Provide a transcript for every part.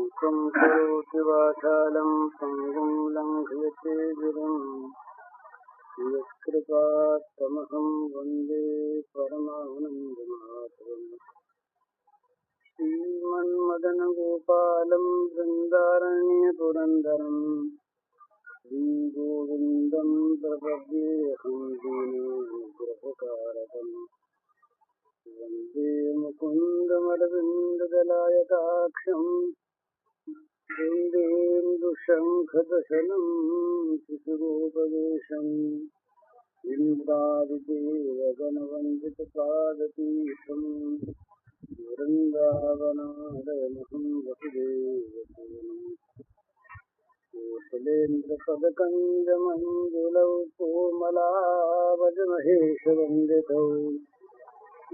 त्वं करोति वाचालं पङ्गुं लङ्घयते गिरिम् यत्कृपात्तमहं वन्दे परमानन्दमाधवम् श्रीमन्मदनगोपालं बृन्दारण्यपुरन्दरम् श्रीगोविन्दं प्रपद्येऽहं दीनोऽनुग्रहकारकम् वन्दे मुकुन्दमरविन्ददलायताक्षम् वन्देन्दुशङ्खदशनं शिशुरूपवेशम् इन्द्रादिदेवगणवन्दितपादपीठम् वृन्दावनादयमहं वसुदेवसूनुम् कोसलेन्द्रपदकञ्जमञ्जुलौ कोमलावजमहेशवन्दितौ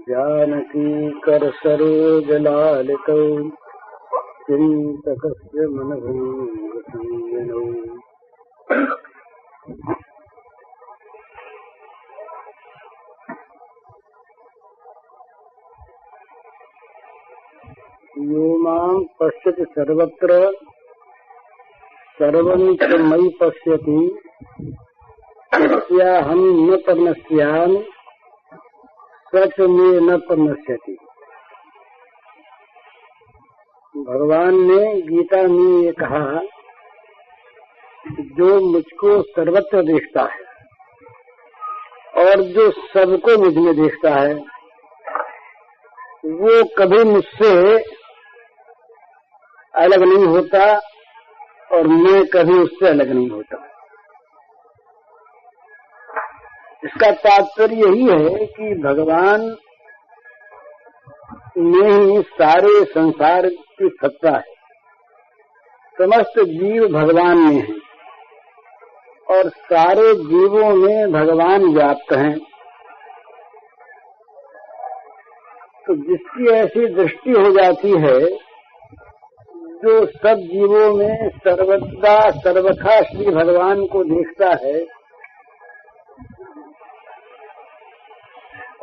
जानकीकरसरोजलालितौ चिन्तकस्य मनोभङ्गसंयनौ यो मां पश्यति सर्वत्र सर्वं च मयि पश्यति तस्याहं न पश्यामि सच में न पश्यति। भगवान ने गीता में ये कहा जो मुझको सर्वत्र देखता है और जो सबको मुझ में देखता है वो कभी मुझसे अलग नहीं होता और मैं कभी उससे अलग नहीं होता। इसका तात्पर्य यही है कि भगवान में ही सारे संसार की सत्ता है। समस्त जीव भगवान में हैं और सारे जीवों में भगवान व्याप्त हैं। तो जिसकी ऐसी दृष्टि हो जाती है जो सब जीवों में सर्वदा सर्वथा श्री भगवान को देखता है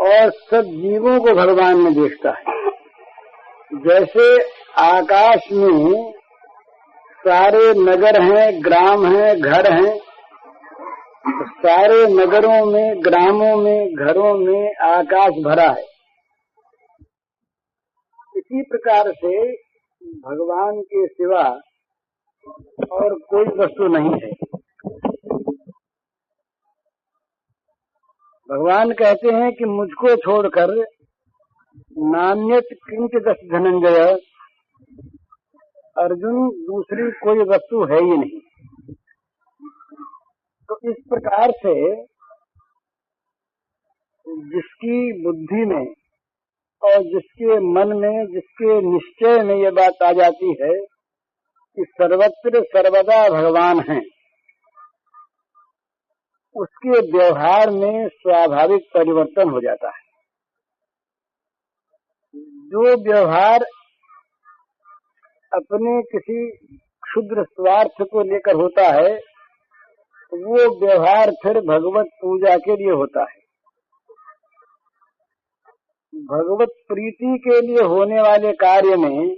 और सब जीवों को भगवान में देखता है। जैसे आकाश में सारे नगर हैं, ग्राम हैं, घर हैं, तो सारे नगरों में, ग्रामों में, घरों में आकाश भरा है। इसी प्रकार से भगवान के सिवा और कोई वस्तु नहीं है। भगवान कहते हैं कि मुझको छोड़कर नान्यत किंचिदस्ति धनंजय, अर्जुन दूसरी कोई वस्तु है ही नहीं। तो इस प्रकार से जिसकी बुद्धि में और जिसके मन में, जिसके निश्चय में ये बात आ जाती है कि सर्वत्र सर्वदा भगवान हैं, उसके व्यवहार में स्वाभाविक परिवर्तन हो जाता है। जो व्यवहार अपने किसी क्षुद्र स्वार्थ को लेकर होता है वो व्यवहार फिर भगवत पूजा के लिए होता है। भगवत प्रीति के लिए होने वाले कार्य में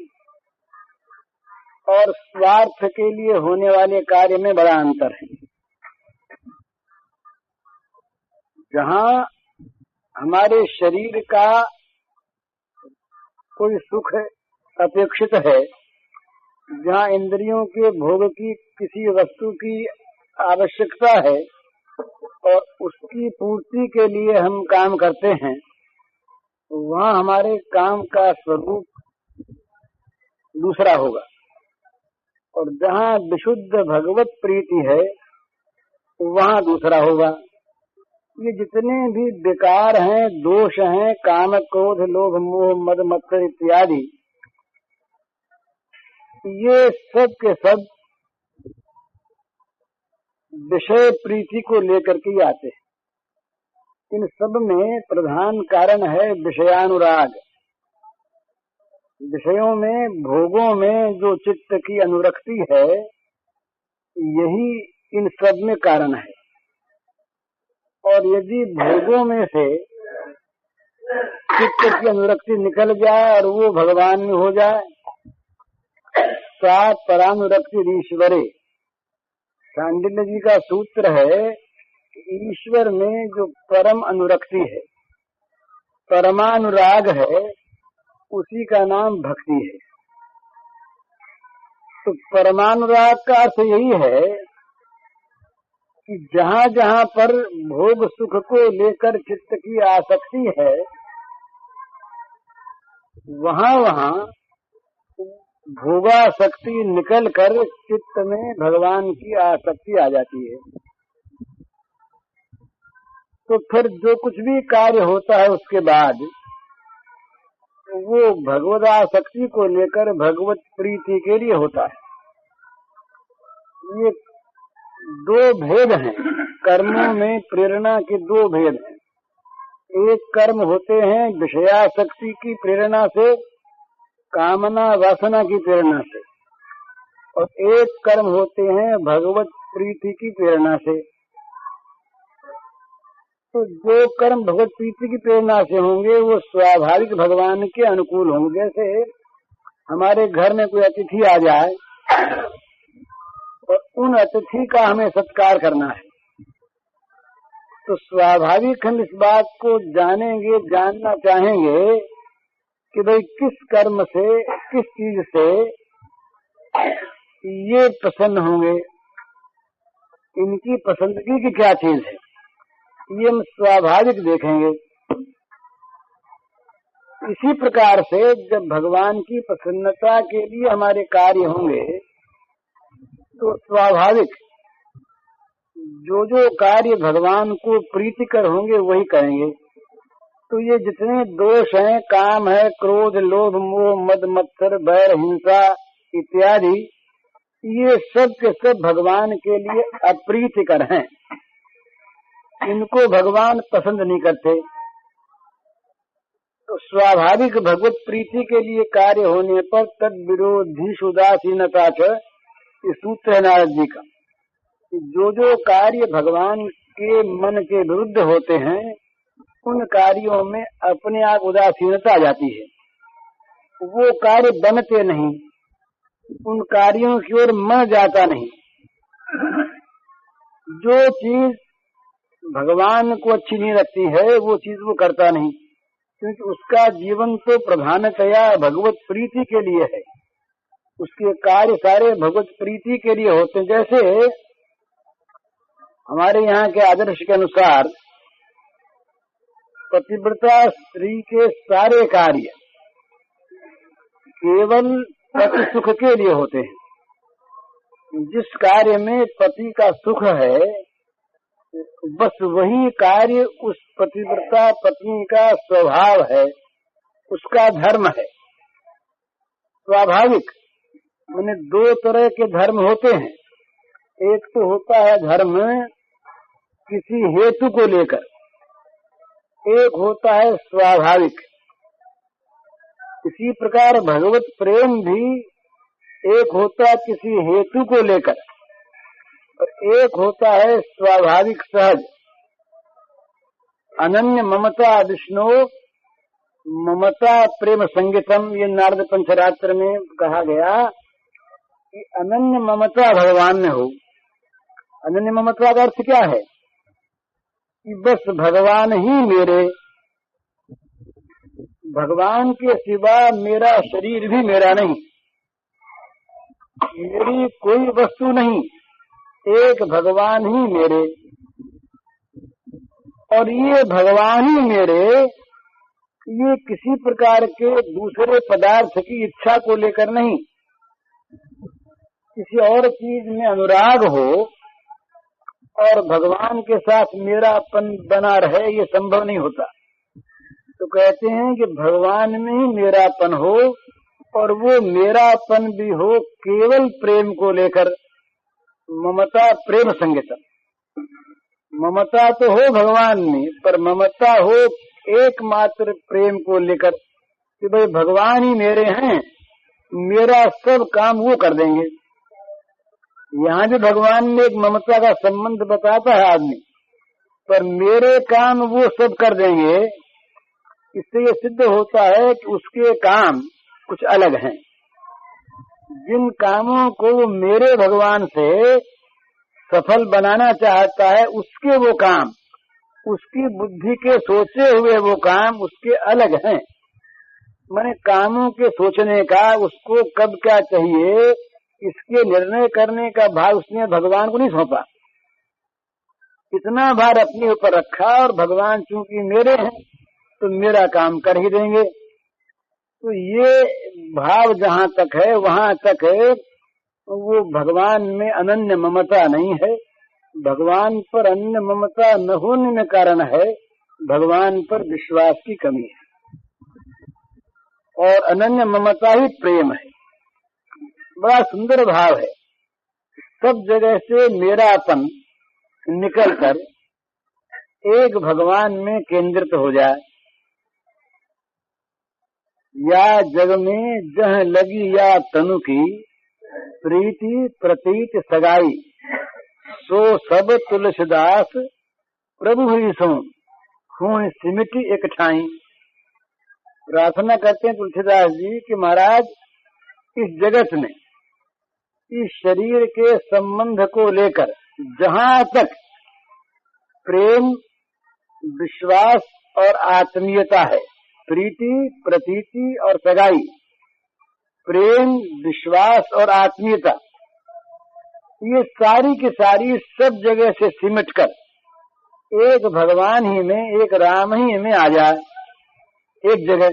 और स्वार्थ के लिए होने वाले कार्य में बड़ा अंतर है। जहाँ हमारे शरीर का कोई सुख अपेक्षित है, जहाँ इंद्रियों के भोग की किसी वस्तु की आवश्यकता है और उसकी पूर्ति के लिए हम काम करते हैं, वहाँ हमारे काम का स्वरूप दूसरा होगा। और जहाँ विशुद्ध भगवत प्रीति है वहाँ दूसरा होगा। ये जितने भी विकार हैं, दोष हैं, काम क्रोध लोभ मोह मद मत्सर इत्यादि, ये सब के सब विषय प्रीति को लेकर के आते हैं। इन सब में प्रधान कारण है विषयानुराग। विषयों में, भोगों में जो चित्त की अनुरक्ति है, यही इन सब में कारण है। और यदि भोगों में से चित्त की अनुरक्ति निकल जाए और वो भगवान में हो जाए सा परानुरक्तिरीश्वरे। सांडिल्य जी का सूत्र है कि ईश्वर में जो परम अनुरक्ति है, परमानुराग है, उसी का नाम भक्ति है। तो परमानुराग का अर्थ यही है कि जहाँ जहाँ पर भोग सुख को लेकर चित्त की आसक्ति है, वहाँ वहाँ भोगासक्ति निकल कर चित्त में भगवान की आसक्ति आ जाती है। तो फिर जो कुछ भी कार्य होता है उसके बाद वो भगवद आसक्ति को लेकर भगवत प्रीति के लिए होता है। ये दो भेद हैं कर्मों में, प्रेरणा के दो भेद हैं। एक कर्म होते हैं विषयासक्ति की प्रेरणा से, कामना वासना की प्रेरणा से, और एक कर्म होते हैं भगवत प्रीति की प्रेरणा से। तो जो कर्म भगवत प्रीति की प्रेरणा से होंगे वो स्वाभाविक भगवान के अनुकूल होंगे। जैसे हमारे घर में कोई अतिथि आ जाए और उन अतिथि का हमें सत्कार करना है, तो स्वाभाविक हम इस बात को जानेंगे, जानना चाहेंगे कि भाई किस कर्म से, किस चीज से ये प्रसन्न होंगे, इनकी पसंदगी की क्या चीज है, ये हम स्वाभाविक देखेंगे। इसी प्रकार से जब भगवान की प्रसन्नता के लिए हमारे कार्य होंगे तो स्वाभाविक जो जो कार्य भगवान को प्रीतिकर होंगे वही करेंगे। तो ये जितने दोष हैं, काम है, क्रोध, लोभ, मोह, मद, मत्सर, बैर, हिंसा इत्यादि, ये सब के सब भगवान के लिए अप्रीतिकर हैं। इनको भगवान पसंद नहीं करते। तो स्वाभाविक भगवत प्रीति के लिए कार्य होने पर तद विरोधी उदासीनता च, ये सूत्र है नारद जी का। जो जो कार्य भगवान के मन के विरुद्ध होते हैं उन कार्यों में अपने आप उदासीनता आ जाती है, वो कार्य बनते नहीं, उन कार्यों की ओर मन जाता नहीं। जो चीज भगवान को अच्छी नहीं लगती है वो चीज वो करता नहीं, क्योंकि उसका जीवन तो प्रधानतया भगवत प्रीति के लिए है। उसके कार्य सारे भगवत प्रीति के लिए होते हैं। जैसे हमारे यहाँ के आदर्श के अनुसार पतिव्रता स्त्री के सारे कार्य केवल पति सुख के लिए होते हैं। जिस कार्य में पति का सुख है बस वही कार्य उस पतिव्रता पत्नी का स्वभाव है, उसका धर्म है। स्वाभाविक मैंने दो तरह के धर्म होते हैं। एक तो होता है धर्म किसी हेतु को लेकर, एक होता है स्वाभाविक। इसी प्रकार भगवत प्रेम भी एक होता है किसी हेतु को लेकर और एक होता है स्वाभाविक सहज। अनन्य ममता विष्णु ममता प्रेम संगीतम, ये नारद पंचरात्र में कहा गया कि अनन्य ममता भगवान में हो। अनन्य ममता का अर्थ क्या है कि बस भगवान ही मेरे, भगवान के सिवा मेरा शरीर भी मेरा नहीं, मेरी कोई वस्तु नहीं, एक भगवान ही मेरे। और ये भगवान ही मेरे, ये किसी प्रकार के दूसरे पदार्थ की इच्छा को लेकर नहीं, किसी और चीज में अनुराग हो और भगवान के साथ मेरापन बना रहे, ये संभव नहीं होता। तो कहते हैं कि भगवान में ही मेरापन हो और वो मेरापन भी हो केवल प्रेम को लेकर। ममता प्रेम संगीतम, ममता तो हो भगवान में पर ममता हो एकमात्र प्रेम को लेकर कि भाई भगवान ही मेरे हैं, मेरा सब काम वो कर देंगे। यहाँ भी भगवान में एक ममता का संबंध बताता है आदमी, पर मेरे काम वो सब कर देंगे। इससे ये सिद्ध होता है कि उसके काम कुछ अलग हैं। जिन कामों को वो मेरे भगवान से सफल बनाना चाहता है, उसके वो काम, उसकी बुद्धि के सोचे हुए वो काम उसके अलग हैं। मैंने कामों के सोचने का, उसको कब क्या चाहिए इसके निर्णय करने का भार उसने भगवान को नहीं सौंपा। इतना भार अपने ऊपर रखा और भगवान चूंकि मेरे हैं तो मेरा काम कर ही देंगे। तो ये भाव जहाँ तक है वहाँ तक वो भगवान में अनन्य ममता नहीं है। भगवान पर अन्य ममता न होने में कारण है भगवान पर विश्वास की कमी है, और अनन्य ममता ही प्रेम है। बड़ा सुंदर भाव है। सब जगह से मेरापन निकलकर एक भगवान में केंद्रित हो जाए। या जग में जह लगी या तनु की प्रीति प्रतीत सगाई, सो सब तुलसीदास प्रभु ही सो खून सिमटी एक ठाई। प्रार्थना करते हैं तुलसीदास जी कि महाराज इस जगत में इस शरीर के संबंध को लेकर जहाँ तक प्रेम, विश्वास और आत्मीयता है, प्रीति प्रतीति और सगाई, प्रेम, विश्वास और आत्मीयता, ये सारी की सारी सब जगह से सिमटकर एक भगवान ही में, एक राम ही में आ जाए एक जगह।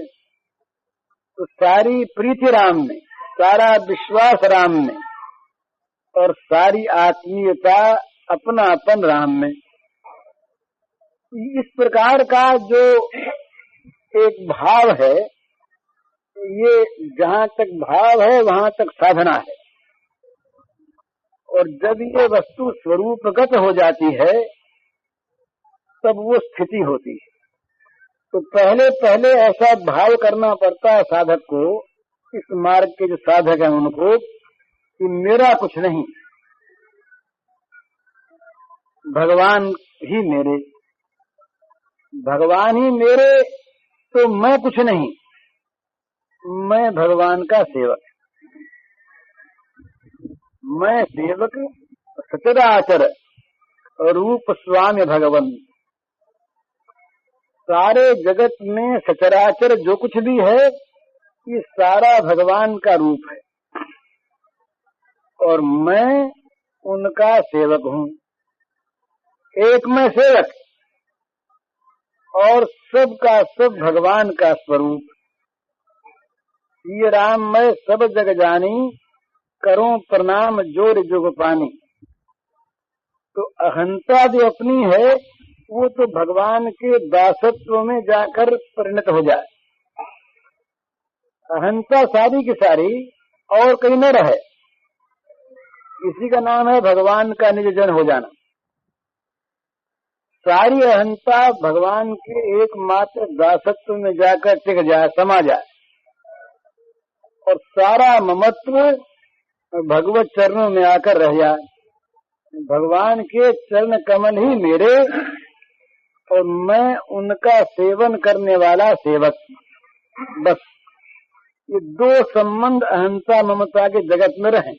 तो सारी प्रीति राम में, सारा विश्वास राम में और सारी आत्मीयता अपनापन राम में। इस प्रकार का जो एक भाव है, ये जहाँ तक भाव है वहाँ तक साधना है। और जब ये वस्तु स्वरूपगत हो जाती है तब वो स्थिति होती है। तो पहले पहले ऐसा भाव करना पड़ता है साधक को, इस मार्ग के जो साधक हैं उनको, कि मेरा कुछ नहीं, भगवान ही मेरे, भगवान ही मेरे, तो मैं कुछ नहीं, मैं भगवान का सेवक, मैं सेवक सचराचर रूप स्वामी भगवन। सारे जगत में सचराचर जो कुछ भी है ये सारा भगवान का रूप है और मैं उनका सेवक हूँ। एक मैं सेवक और सब का सब भगवान का स्वरूप। ये राम मैं सब जग जानी, करूं प्रणाम जोर जुग पानी। तो अहंता जो अपनी है वो तो भगवान के दासत्व में जाकर परिणत हो जाए। अहंता सारी की सारी और कहीं न रहे, इसी का नाम है भगवान का निज जन हो जाना। सारी अहंता भगवान के एकमात्र दासत्व में जाकर टिक जाए, समा जाए, और सारा ममत्व भगवत चरणों में आकर रह जाए। भगवान के चरण कमल ही मेरे और मैं उनका सेवन करने वाला सेवक। बस ये दो संबंध अहंता ममता के जगत में रहे।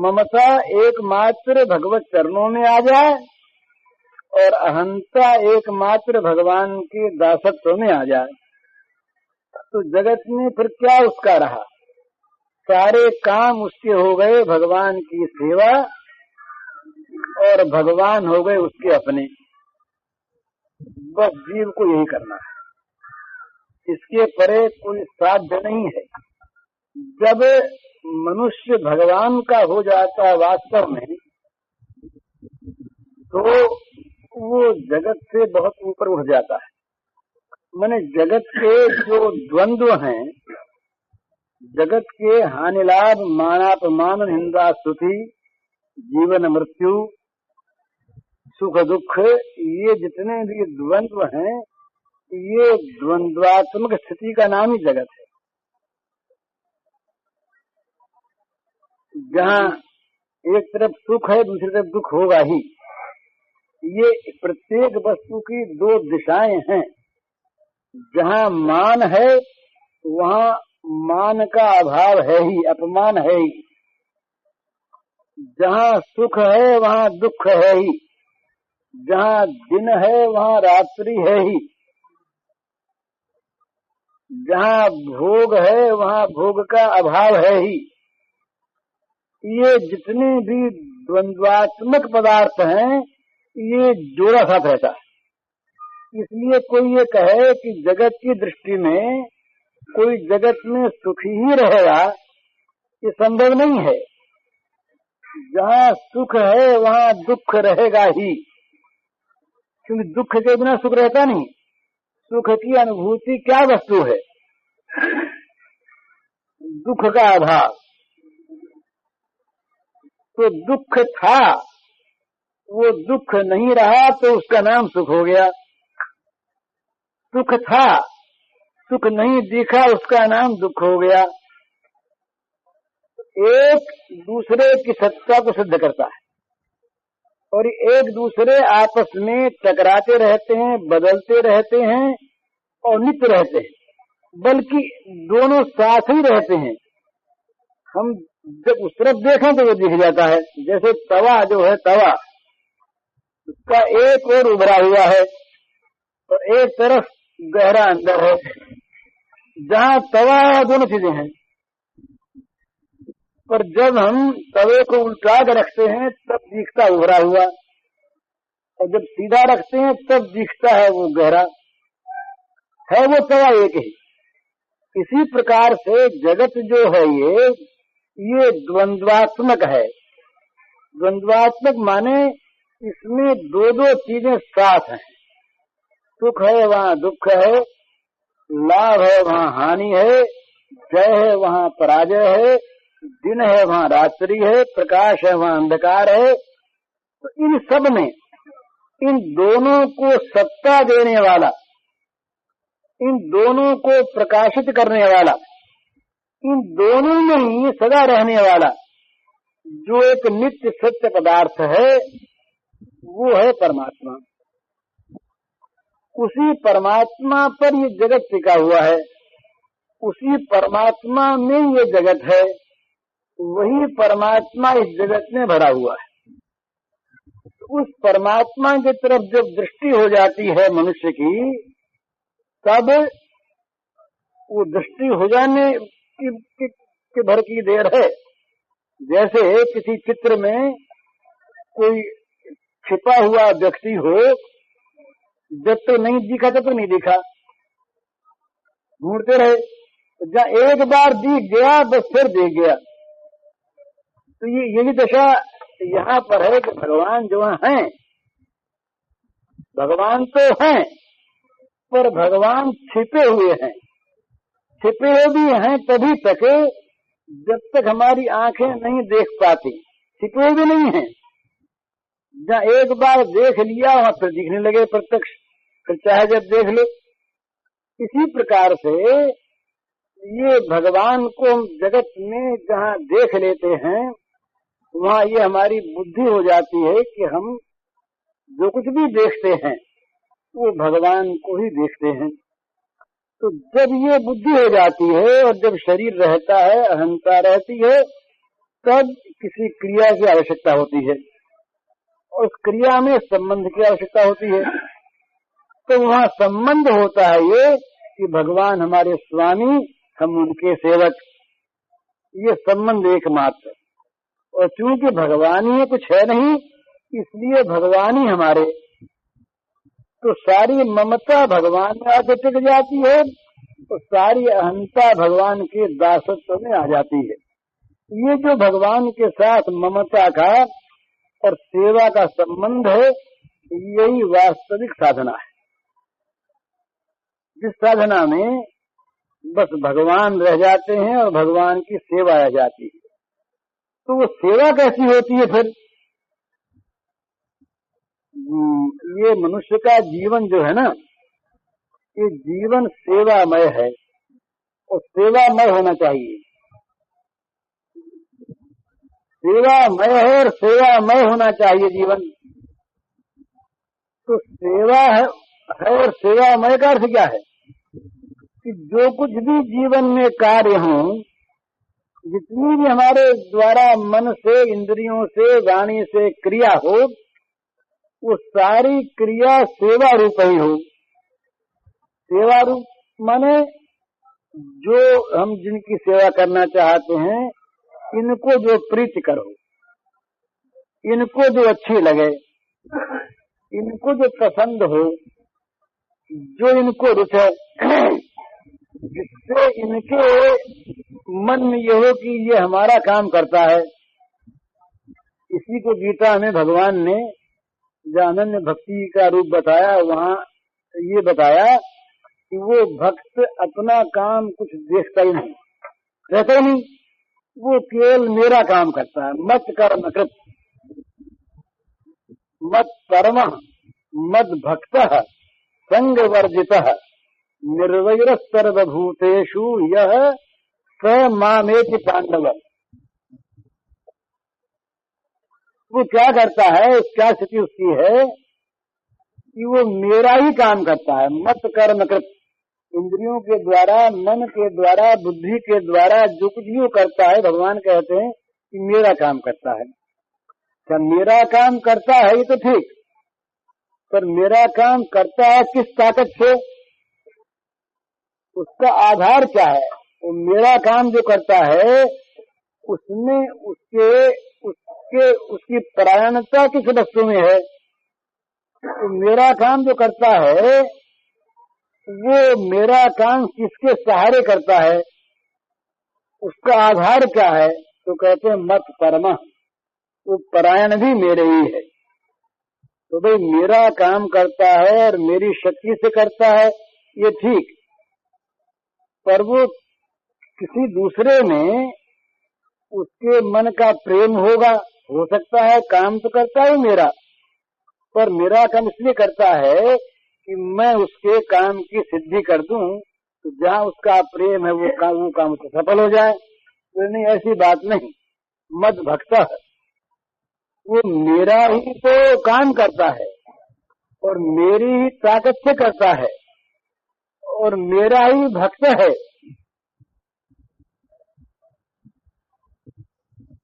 ममता एकमात्र भगवत चरणों में आ जाए और अहंता एकमात्र भगवान के दासत्व में आ जाए, तो जगत में फिर क्या उसका रहा। सारे काम उसके हो गए भगवान की सेवा और भगवान हो गए उसके अपने। बस जीव को यही करना है, इसके परे कोई साध्य नहीं है। जब मनुष्य भगवान का हो जाता है वास्तव में, तो वो जगत से बहुत ऊपर उठ जाता है। माने जगत के जो द्वंद्व हैं, जगत के हानि लाभ, मानापमान, निंदा स्तुति, जीवन मृत्यु, सुख दुख, ये जितने भी द्वंद्व हैं, ये द्वंद्वात्मक स्थिति का नाम ही जगत है। जहाँ एक तरफ सुख है दूसरी तरफ दुख होगा ही। ये प्रत्येक वस्तु की दो दिशाएं हैं। जहाँ मान है वहाँ मान का अभाव है ही, अपमान है ही। जहाँ सुख है वहाँ दुख है ही, जहाँ दिन है वहाँ रात्रि है ही, जहाँ भोग है वहाँ भोग का अभाव है ही। ये जितने भी द्वंद्वात्मक पदार्थ हैं ये जोड़ा साथ रहता है। इसलिए कोई ये कहे कि जगत की दृष्टि में कोई जगत में सुखी ही रहेगा, ये संभव नहीं है। जहाँ सुख है वहाँ दुख रहेगा ही, क्योंकि दुख के बिना सुख रहता नहीं। सुख की अनुभूति क्या वस्तु है? दुख का अभाव। तो दुख था, वो दुख नहीं रहा तो उसका नाम सुख हो गया। सुख था, सुख नहीं दिखा, उसका नाम दुख हो गया। एक दूसरे की सत्ता को सिद्ध करता है और एक दूसरे आपस में टकराते रहते हैं, बदलते रहते हैं और नित्य रहते हैं, बल्कि दोनों साथ ही रहते हैं। हम जब उस तरफ देखें तो वो दिख जाता है। जैसे तवा जो है, तवा उसका एक और उभरा हुआ है और एक तरफ गहरा अंदर है। जहाँ तवा है दोनों चीजें हैं, पर जब हम तवे को उल्टा कर रखते हैं तब दिखता उभरा हुआ, और जब सीधा रखते हैं तब दिखता है वो गहरा। है वो तवा एक ही। इसी प्रकार से जगत जो है ये द्वंद्वात्मक है। द्वंद्वात्मक माने इसमें दो दो चीजें साथ हैं। सुख है वहाँ दुख है, लाभ है वहाँ हानि है, जय है वहाँ पराजय है, दिन है वहाँ रात्रि है, प्रकाश है वहाँ अंधकार है। तो इन सब में इन दोनों को सत्ता देने वाला, इन दोनों को प्रकाशित करने वाला, इन दोनों में ही सदा रहने वाला जो एक नित्य सत्य पदार्थ है वो है परमात्मा। उसी परमात्मा पर ये जगत टिका हुआ है, उसी परमात्मा में ये जगत है, वही परमात्मा इस जगत में भरा हुआ है। उस परमात्मा की तरफ जब दृष्टि हो जाती है मनुष्य की, तब वो दृष्टि हो जाने की भर की देर है। जैसे किसी चित्र में कोई छिपा हुआ व्यक्ति हो, जब तक नहीं दिखा तब तक नहीं दिखा, ढूंढते रहे, जहाँ एक बार दिख गया बस फिर दिख गया। तो ये भी दशा यहाँ पर है कि भगवान जो हैं, भगवान तो हैं पर भगवान छिपे हुए हैं। छिपे भी हैं तभी तक जब तक हमारी आंखें नहीं देख पाती, छिपे भी नहीं हैं। जहाँ एक बार देख लिया वहां फिर दिखने लगे प्रत्यक्ष, फिर चाहे जब देख लो। इसी प्रकार से ये भगवान को हम जगत में जहाँ देख लेते हैं वहाँ ये हमारी बुद्धि हो जाती है कि हम जो कुछ भी देखते हैं वो भगवान को ही देखते हैं। तो जब ये बुद्धि हो जाती है और जब शरीर रहता है, अहंता रहती है, तब किसी क्रिया की आवश्यकता होती है और उस क्रिया में संबंध की आवश्यकता होती है। तो वहाँ संबंध होता है ये कि भगवान हमारे स्वामी, हम उनके सेवक, ये संबंध एकमात्र। और चूंकि भगवान ही कुछ है नहीं, इसलिए भगवान ही हमारे, तो सारी ममता भगवान में आके टिक जाती है, तो सारी अहंता भगवान के दासत्व में आ जाती है। ये जो भगवान के साथ ममता का और सेवा का संबंध है, यही वास्तविक साधना है। जिस साधना में बस भगवान रह जाते हैं और भगवान की सेवा रह जाती है, तो वो सेवा कैसी होती है फिर? ये मनुष्य का जीवन जो है ना, ये जीवन सेवामय है और सेवामय होना चाहिए। सेवामय है और सेवामय होना चाहिए जीवन। तो सेवा है और सेवामय का अर्थ क्या है? कि जो कुछ भी जीवन में कार्य हों, जितनी भी हमारे द्वारा मन से, इंद्रियों से, वाणी से क्रिया हो, वो सारी क्रिया सेवा रूप ही हो। सेवा रूप माने जो हम जिनकी सेवा करना चाहते हैं, इनको जो प्रीतिकर हो, इनको जो अच्छी लगे, इनको जो पसंद हो, जो इनको रुचे, जिससे इनके मन में ये हो कि ये हमारा काम करता है। इसी को गीता में भगवान ने जो अनन्य भक्ति का रूप बताया, वहाँ ये बताया कि वो भक्त अपना काम कुछ देखता ही नहीं, रहता ही नहीं, वो केवल मेरा काम करता है। मत कर्म कृत मत परम मद भक्त संग वर्जित निर्वैर सर्वभूतेषु यह स मामेति पांडव। वो क्या करता है, क्या स्थिति उसकी है कि वो मेरा ही काम करता है। मत कर्म कृत, इंद्रियों के द्वारा, मन के द्वारा, बुद्धि के द्वारा जो कुछ भी वो करता है, भगवान कहते हैं कि मेरा काम करता है। क्या मेरा काम करता है ये तो ठीक, पर मेरा काम करता है किस ताकत से, उसका आधार क्या है? वो मेरा काम जो करता है उसमें उसकी परायणता किस वस्तु में है? तो मेरा काम जो करता है वो मेरा काम किसके सहारे करता है, उसका आधार क्या है? तो कहते हैं मत परमा, वो परायण भी मेरे ही है। तो भाई मेरा काम करता है और मेरी शक्ति से करता है ये ठीक, पर वो किसी दूसरे में उसके मन का प्रेम होगा, हो सकता है। काम तो करता है मेरा, पर मेरा काम इसलिए करता है कि मैं उसके काम की सिद्धि कर दूं, तो जहाँ उसका प्रेम है वो काम तो सफल हो जाए। तो नहीं, ऐसी बात नहीं। मद भक्त, वो मेरा ही तो काम करता है और मेरी ही ताकत से करता है और मेरा ही भक्त है।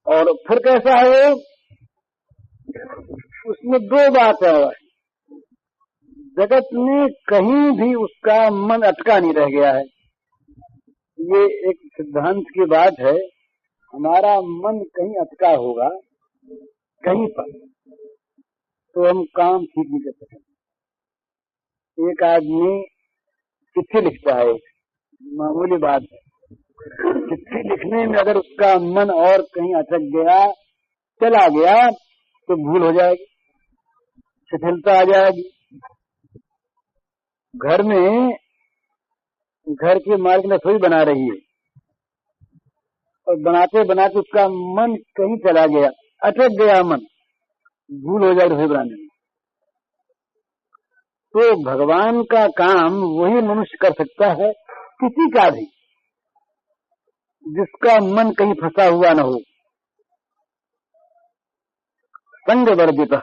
और फिर कैसा है, उसमें दो बात है। जगत में कहीं भी उसका मन अटका नहीं रह गया है। ये एक सिद्धांत की बात है। हमारा मन कहीं अटका होगा कहीं पर, तो हम काम ठीक नहीं कर सकते। एक आदमी चिट्ठी लिखता है, मामूली बात है, चिट्ठी लिखने में अगर उसका मन और कहीं अटक गया, चला गया, तो भूल हो जाएगी, शिथिलता आ जाएगी। घर की मालिक रसोई बना रही है और बनाते बनाते उसका मन कहीं चला गया, अटक गया मन, भूल हो जाए रसोई बनाने में। तो भगवान का काम वही मनुष्य कर सकता है, किसी का भी जिसका मन कहीं फंसा हुआ न हो। संग वर्जित,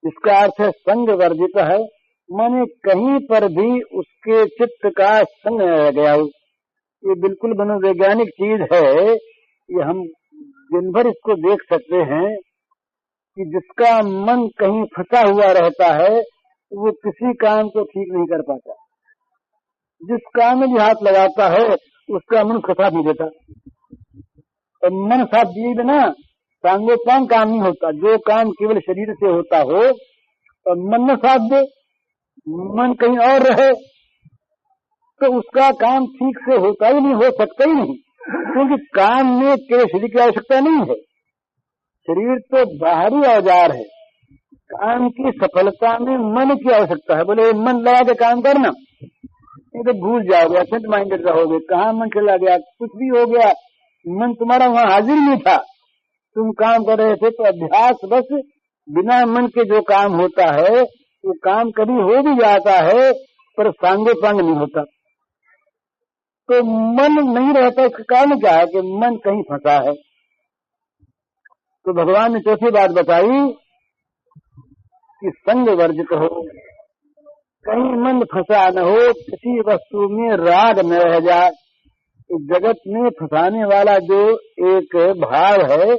इसका अर्थ है संग वर्जित है, माने कहीं पर भी उसके चित्त का संग रह गया हो। ये बिल्कुल मनोवैज्ञानिक चीज है। ये हम दिन भर इसको देख सकते हैं कि जिसका मन कहीं फंसा हुआ रहता है वो किसी काम को ठीक नहीं कर पाता। जिस काम में भी हाथ लगाता है उसका मन फंसा नहीं देता। और मन साथ दिए बिना सांगोपांग काम नहीं होता। जो काम केवल शरीर से होता हो और मन न साथ दे, मन कहीं और रहे, तो उसका काम ठीक से होता ही नहीं, हो सकता ही नहीं। क्योंकि काम में केवल शरीर की आवश्यकता नहीं है, शरीर तो बाहरी औजार है। काम की सफलता में मन की आवश्यकता है। बोले मन लगा के काम करना, नहीं तो भूल जाओगे, एब्सेंट माइंडेड रहोगे। कहाँ मन चला गया, कुछ भी हो गया, मन तुम्हारा वहाँ हाजिर नहीं था, तुम काम कर रहे थे। तो अभ्यास बस बिना मन के जो काम होता है वो काम कभी हो भी जाता है पर सांगोपांग नहीं होता। तो मन नहीं रहता, इसका कारण क्या है कि मन कहीं फंसा है। तो भगवान ने चौथी बात बताई कि संग वर्जित हो, कहीं मन फंसा न हो, किसी वस्तु में राग न रह जाए। इस जगत में फंसाने वाला जो एक भाव है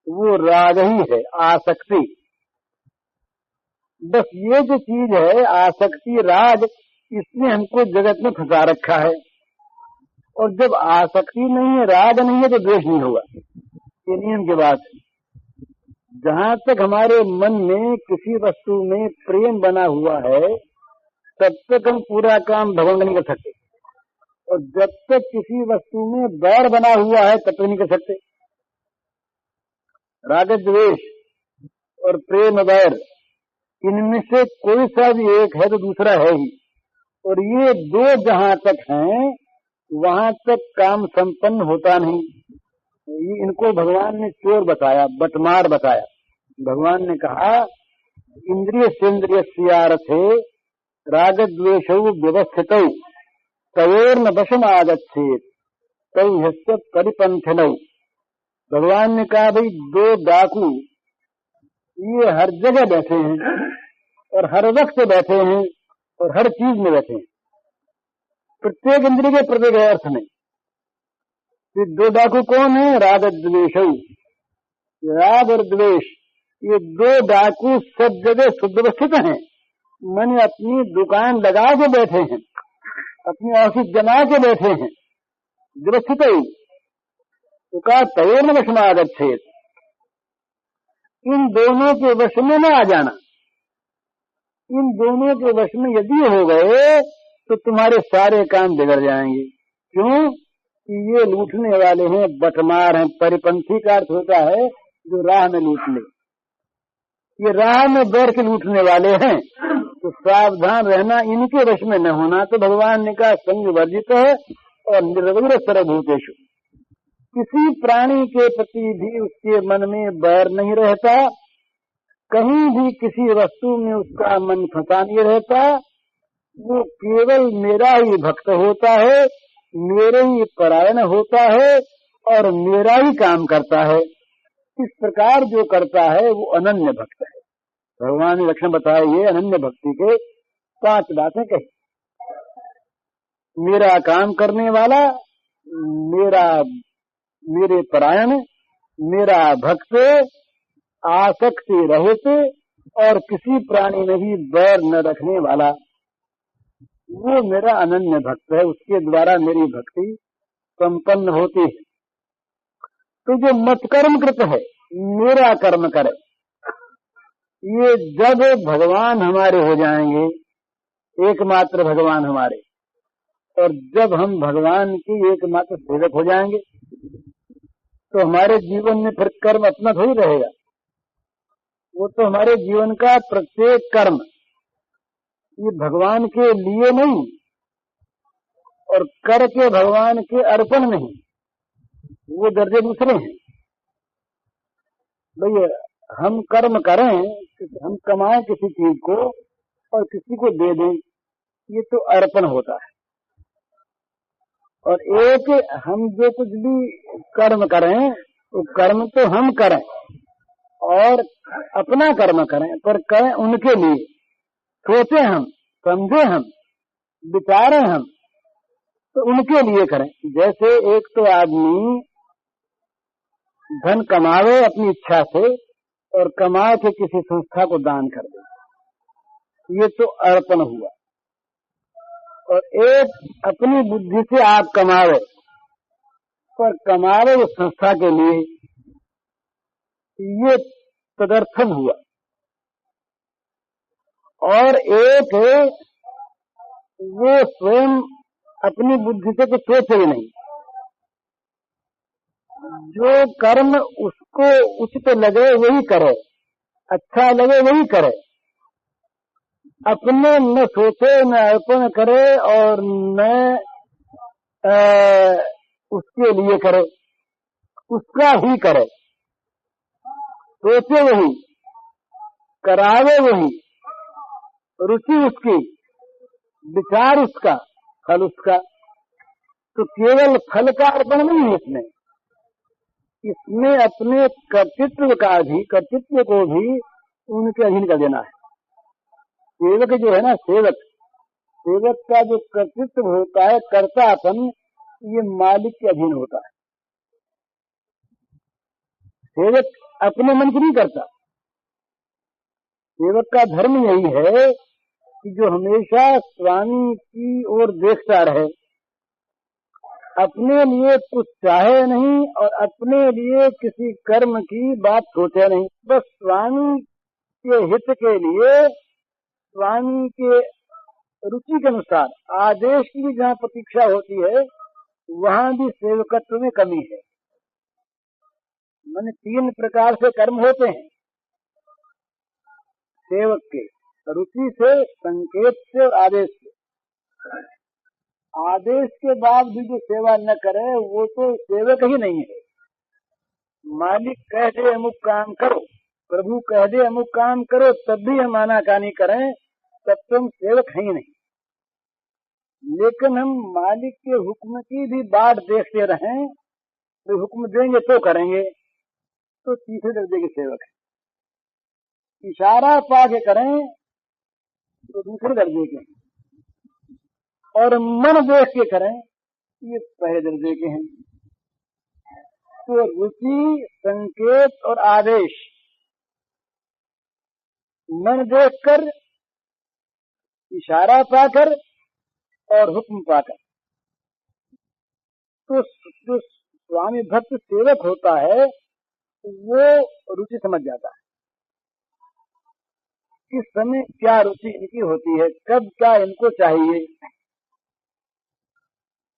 वो राग ही है, आसक्ति। बस ये जो चीज है आसक्ति राग, इसने हमको जगत में फंसा रखा है। और जब आसक्ति नहीं है, राग नहीं है, तो द्वेष नहीं होगा। ये नियम की बात है। जहाँ तक हमारे मन में किसी वस्तु में प्रेम बना हुआ है, तब तक हम पूरा काम भगवान का नहीं कर सकते। और जब तक किसी वस्तु में बैर बना हुआ है, तब तक नहीं कर सकते। राग द्वेष और प्रेम बैर, इनमें से कोई सा भी एक है तो दूसरा है ही। और ये दो जहाँ तक हैं, वहाँ तक काम संपन्न होता नहीं। ये इनको भगवान ने चोर बताया, बटमार बताया। भगवान ने कहा इंद्रिय सेन्द्रियस्यार्थे रागद्वेषौ व्यवस्थितौ तयोर्न वशम आगच्छेत् तौ ह्यस्य परिपंथिनौ। भगवान ने कहा भाई दो डाकू ये हर जगह बैठे हैं और हर वक्त बैठे हैं और हर चीज में बैठे हैं, प्रत्येक इंद्रिय के प्रत्येक अर्थ में। ये दो डाकू कौन है? राग द्वेषौ। राग और द्वेष ये दो डाकू सब जगह सुव्यवस्थित हैं। मैंने अपनी दुकान लगा के बैठे हैं, अपनी ऑफिस जमा के बैठे हैं, व्यवस्थित ही। तो कहा तयोर्न वश में आगच्छेत्, इन दोनों के वश में न आ जाना। इन दोनों के वश में यदि हो गए तो तुम्हारे सारे काम बिगड़ जाएंगे। क्यों? कि ये लूटने वाले हैं, बटमार हैं। परिपंथी का अर्थ होता है जो राह में लूट ले। ये राह में बैठ के लूटने वाले हैं, तो सावधान रहना, इनके वश में न होना। तो भगवान ने कहा संग वर्जित है और निर्वैर सर्वभूतेषु। किसी प्राणी के प्रति भी उसके मन में बैर नहीं रहता, कहीं भी किसी वस्तु में उसका मन फंसा नहीं रहता। वो केवल मेरा ही भक्त होता है, मेरे ही परायण होता है और मेरा ही काम करता है। इस प्रकार जो करता है वो अनन्य भक्त है। भगवान ने लक्षण बताया ये अनन्य भक्ति के 5 बातें कही। मेरा काम करने वाला, मेरे परायण, मेरा भक्त, आसक्ति रहित और किसी प्राणी में भी बैर न रखने वाला, वो मेरा अनन्य भक्त है। उसके द्वारा मेरी भक्ति संपन्न होती है। तो जो मत्कर्म कृत है, मेरा कर्म करे, ये जब भगवान हमारे हो जाएंगे, एकमात्र भगवान हमारे, और जब हम भगवान की एकमात्र सेवक हो जाएंगे, तो हमारे जीवन में फिर कर्म अपना थोड़ी रहेगा। वो तो हमारे जीवन का प्रत्येक कर्म ये भगवान के लिए नहीं और करके भगवान के अर्पण नहीं, वो दर्जे दूसरे हैं। भैया हम कर्म करें, हम कमाएं किसी चीज को और किसी को दे दें, ये तो अर्पण होता है। और एक हम जो कुछ भी कर्म करें, वो कर्म तो हम करें और अपना कर्म करें, पर करें उनके लिए। सोचे हम, समझे हम, विचारें हम, तो उनके लिए करें। जैसे एक तो आदमी धन कमावे अपनी इच्छा से और कमा के किसी संस्था को दान कर दे, ये तो अर्पण हुआ। और एक अपनी बुद्धि से आप कमावे, पर कमावे उस संस्था के लिए, ये तदर्थन हुआ। और एक वो स्वयं अपनी बुद्धि से कुछ सोचे ही नहीं, जो कर्म उसको उचित लगे वही करे, अच्छा लगे वही करे, अपने न सोचे न अर्पण करे और न उसके लिए करे, उसका ही करे। सोचे वही, करावे वही, रुचि उसकी, विचार उसका, फल उसका। तो केवल फल का अर्पण नहीं है इसमें, इसमें अपने कर्तृत्व को भी उनके अधीन कर देना है। सेवक जो है ना, सेवक सेवक का जो कर्तृत्व होता है, कर्तापन, ये मालिक के अधीन होता है। सेवक अपने मन की नहीं करता। सेवक का धर्म यही है कि जो हमेशा स्वामी की ओर देखता रहे, अपने लिए कुछ चाहे नहीं और अपने लिए किसी कर्म की बात सोचे नहीं, बस स्वामी के हित के लिए, स्वामी के रुचि के अनुसार आदेश की भी जहाँ प्रतीक्षा होती है, वहाँ भी सेवकत्व में कमी है। माने 3 प्रकार से कर्म होते हैं सेवक के, रुचि से, संकेत से और आदेश से। आदेश के बाद भी जो सेवा न करे वो तो सेवक ही नहीं है। मालिक कह दे अमुक काम करो, प्रभु कह दे अमुक काम करो, तब भी हम आनाकानी करें, तब तो हम सेवक हैं ही नहीं। लेकिन हम मालिक के हुक्म की भी बाट देखते रहें, तो हुक्म देंगे तो करेंगे, तो तीसरे दर्जे के सेवक है। इशारा पाके करें तो दूसरे दर्जे के हैं, और मन देख के करें ये पहले दर्जे के हैं। तो रुचि, संकेत और आदेश, मन देखकर, इशारा पाकर और हुक्म पाकर, तो जो स्वामी भक्त सेवक होता है वो रुचि समझ जाता है किस समय क्या रुचि इनकी होती है, कब क्या इनको चाहिए,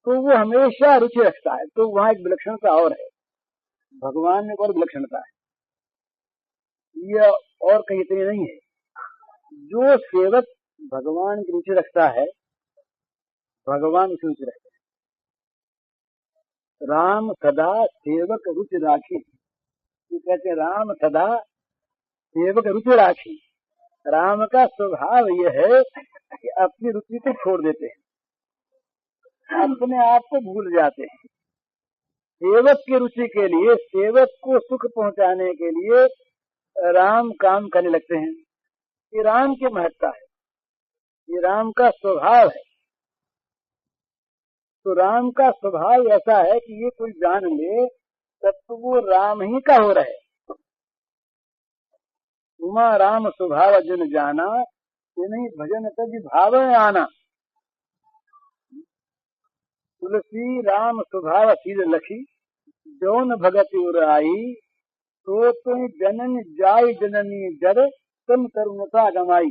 तो वो हमेशा रुचि रखता है। तो वहाँ एक विलक्षणता और है, भगवान में और विलक्षणता है, यह और कहीं इतनी नहीं है। जो सेवक भगवान की रुचि रखता है, भगवान उसी रुचि रखते हैं। राम सदा सेवक रुचि राखी, ये कहते हैं राम सदा सेवक रुचि राखी। राम का स्वभाव यह है कि अपनी रुचि को छोड़ देते हैं, अपने आप को भूल जाते हैं। सेवक की रुचि के लिए, सेवक को सुख पहुंचाने के लिए राम काम करने लगते हैं। ये राम की महत्ता है, ये राम का स्वभाव है। तो राम का स्वभाव ऐसा है कि ये कोई जान ले तब तो वो राम ही का हो रहे। उमा राम स्वभाव जिन जाना, नहीं भजन तज भाव आना। तुलसी राम स्वभाव सीध लखी, जौन भगति उराई, तो तुम जनन जाय जननी जर, तुम तरुणता गमाई।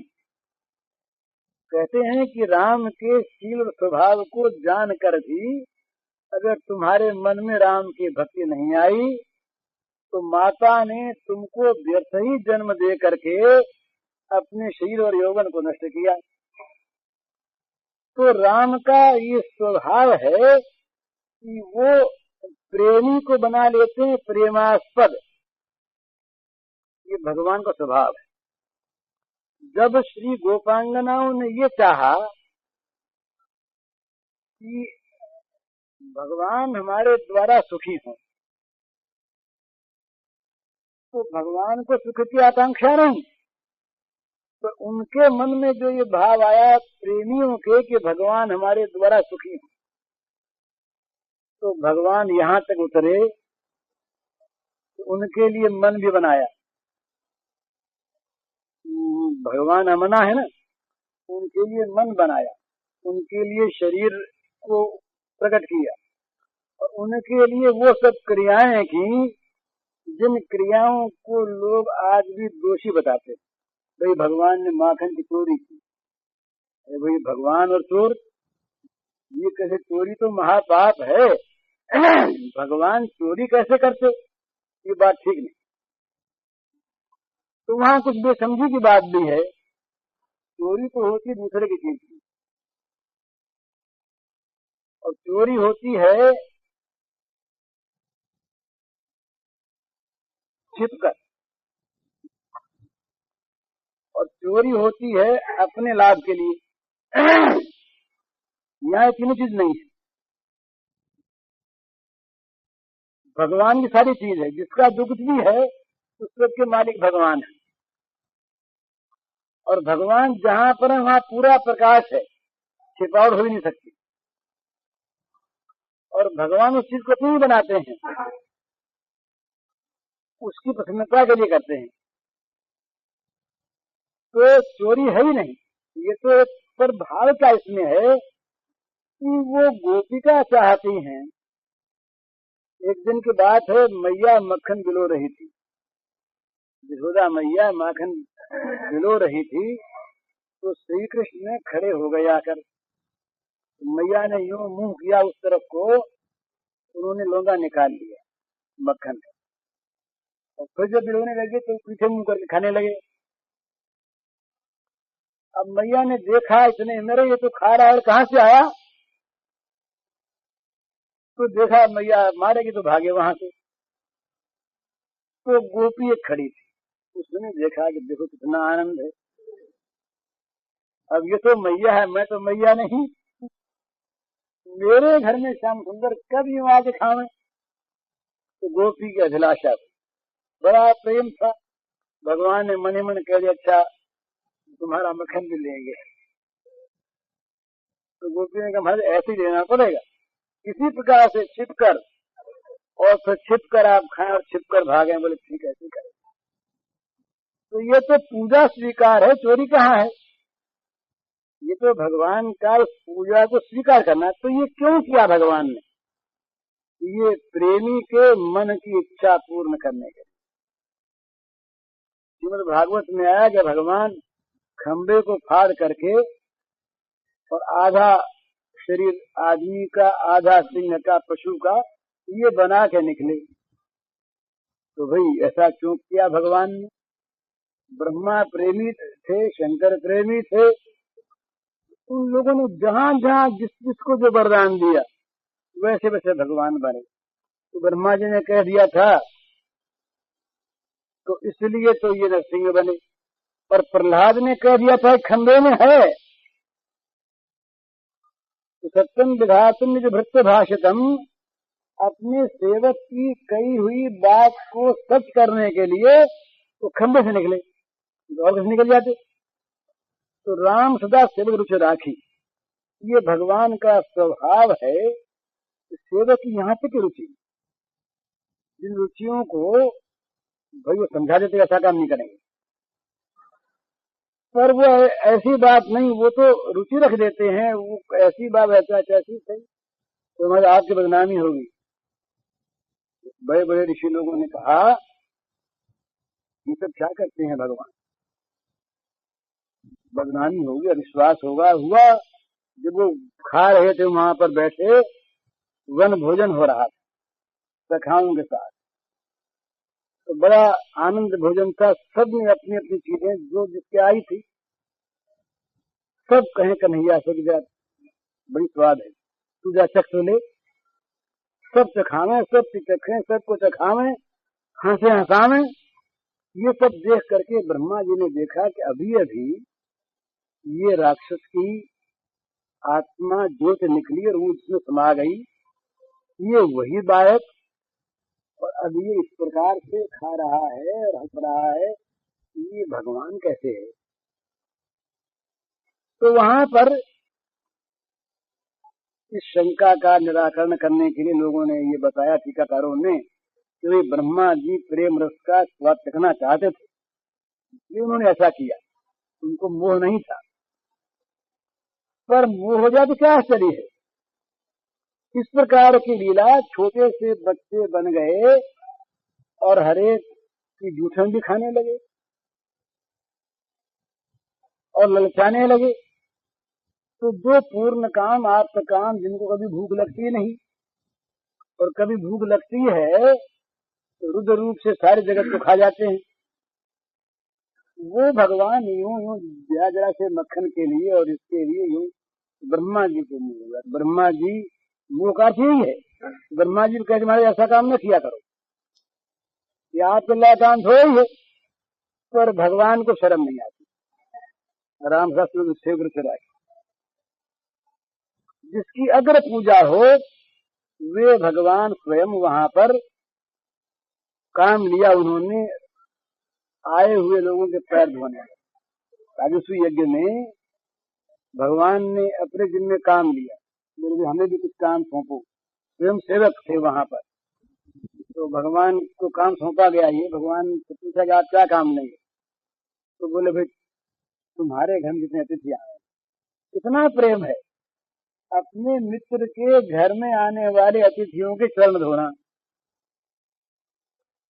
कहते हैं कि राम के शील स्वभाव को जानकर भी अगर तुम्हारे मन में राम की भक्ति नहीं आई, तो माता ने तुमको व्यर्थ ही जन्म दे करके अपने शरीर और यौवन को नष्ट किया। तो राम का ये स्वभाव है कि वो प्रेमी को बना लेते हैं प्रेमास्पद, ये भगवान का स्वभाव है। जब श्री गोपांगनाओं ने ये चाहा कि भगवान हमारे द्वारा सुखी हों, तो भगवान को सुख की आकांक्षा नहीं, तो उनके मन में जो ये भाव आया प्रेमियों के कि भगवान हमारे द्वारा सुखी हों, तो भगवान यहाँ तक उतरे, तो उनके लिए मन भी बनाया। भगवान अमना है ना, उनके लिए मन बनाया, उनके लिए शरीर को प्रकट किया, और उनके लिए वो सब क्रियाएं की जिन क्रियाओं को लोग आज भी दोषी बताते। भाई भगवान ने माखन की चोरी की, अरे भाई भगवान और चोर, ये कैसे? चोरी तो महापाप है, भगवान चोरी कैसे करते? ये बात ठीक नहीं। तो वहाँ कुछ बेसमझी की बात भी है। चोरी तो होती दूसरे की चीज की, और चोरी होती है छिपकर, और चोरी होती है अपने लाभ के लिए। यहाँ तीनों चीज नहीं है। भगवान की सारी चीज है, जिसका जो कुछ भी है उस सबके मालिक भगवान है। और भगवान जहाँ पर है वहाँ पूरा प्रकाश है, छिपावट हो ही नहीं सकती। और भगवान उस चीज को क्यों बनाते हैं? उसकी प्रसन्नता के लिए करते हैं। तो चोरी है ही नहीं, ये तो पर भाव क्या इसमें है कि वो गोपिका चाहती हैं। एक दिन की बात है, मैया मक्खन बिलो रही थी, यशोदा मैया माखन बिलो रही थी, तो श्री कृष्ण ने खड़े हो गए आकर। तो मैया ने यूं मुंह किया उस तरफ को, उन्होंने लौंगा निकाल लिया मक्खन का, और फिर जब बिलोने लगे तो पीछे मुंह करके खाने लगे। अब मैया ने देखा इतने मेरे ये तो खा रहा है, कहाँ से आया? तो देखा मैया मारेगी तो भागे वहां से। तो गोपी एक खड़ी थी, उसने देखा कि देखो कितना आनंद है। अब ये तो मैया है, मैं तो मैया नहीं, मेरे घर में श्याम सुंदर कब यूं आके खावे? तो गोपी की अभिलाषा बड़ा प्रेम था। भगवान ने मन ही मन कह दिया, अच्छा तुम्हारा मक्खन भी लेंगे। तो गोपी ने कहा मुझे ऐसे ही लेना पड़ेगा, किसी प्रकार से छिपकर, और फिर छिपकर आप खाएं और छिपकर भागें। बोले ठीक है ठीक है। तो ये तो पूजा स्वीकार है, चोरी कहाँ है? ये तो भगवान का उस पूजा को स्वीकार करना। तो ये क्यों किया भगवान ने? ये प्रेमी के मन की इच्छा पूर्ण करने के लिए। श्रीमद् भागवत में आया कि भगवान खंबे को फाड़ करके और आधा शरीर आदमी का, आधा सिंह का, पशु का, ये बना के निकले। तो भाई ऐसा क्यों किया भगवान ने? ब्रह्मा प्रेमी थे, शंकर प्रेमी थे, उन लोगों ने जहां जहां जिस जिसको जो वरदान दिया वैसे वैसे भगवान बने। तो ब्रह्मा जी ने कह दिया था तो इसलिए तो ये नरसिंह बने, पर प्रहलाद ने कह दिया था खंबे में है। तो सत्यम विधातुम निज भृत्य भाषितम, अपने सेवक की कही हुई बात को सच करने के लिए तो खंबे से निकले, और कैसे निकल जाते? तो राम सदा सेवक रुचि राखी, ये भगवान का स्वभाव है। सेवक की यहाँ तक रुचि, जिन रुचियों को भाई वो समझा देते ऐसा काम नहीं करेंगे, पर वो ऐसी बात नहीं, वो तो रुचि रख देते हैं, वो ऐसी बात ऐसा कैसी सही तो हमारे आपकी बदनामी होगी। बड़े बड़े ऋषि लोगों ने कहा ये सब क्या करते हैं भगवान, बदनामी होगी, अविश्वास होगा। हुआ जब वो खा रहे थे वहां पर बैठे, वन भोजन हो रहा था सखाओं के साथ, तो बड़ा आनंद भोजन था। सब ने अपनी अपनी चीजें जो जिसके आई थी, सब कहें कन्हैया से बड़ी स्वाद है, तू जा चख तो ले। सब चखावे, सब चखें, सबको चखावे, हंसे हंसावे। ये सब देख करके ब्रह्मा जी ने देखा कि अभी अभी ये राक्षस की आत्मा ज्योत निकली और वो उसमें समा गई, ये वही बालक, और अब ये इस प्रकार से खा रहा है और हंस रहा है, ये भगवान कैसे है? तो वहां पर इस शंका का निराकरण करने के लिए लोगों ने ये बताया, टीकाकारों ने, कि वे ब्रह्मा जी प्रेम रस का स्वाद चखना चाहते थे, इसलिए उन्होंने ऐसा किया, उनको मोह नहीं था। पर मोह हो जाए तो क्या आश्चर्य है? इस प्रकार की लीला, छोटे से बच्चे बन गए और हरेक की जूठन भी खाने लगे और ललचाने लगे। तो जो पूर्ण काम, आपका काम, जिनको कभी भूख लगती नहीं और कभी भूख लगती है तो रुद्र रूप से सारे जगत को खा जाते हैं, वो भगवान यूं यूं जरा से मक्खन के लिए और इसके लिए यूं ब्रह्मा जी को मुंह हुआ। ब्रह्मा जी मुंह का यही है, ब्रह्मा जी कहते हमारे ऐसा काम न किया करो, ये आपके लायक काम थोड़ा ही है। पर भगवान को शर्म नहीं आती, राम शास्त्र सेवक चढ़ाई, जिसकी अग्र पूजा हो वे भगवान स्वयं वहां पर काम लिया उन्होंने आए हुए लोगों के पैर धोने। राजस्वी यज्ञ में भगवान ने अपने जिम्मे काम लिया, बोले भी हमें भी कुछ काम सौंपो। स्वयं सेवक थे वहां पर, तो भगवान को काम सौंपा गया। ये भगवान से पूछा कि आप क्या काम लेंगे? तो बोले भाई तुम्हारे घर में जितने अतिथि आए, इतना प्रेम है, अपने मित्र के घर में आने वाले अतिथियों के चरण धोना।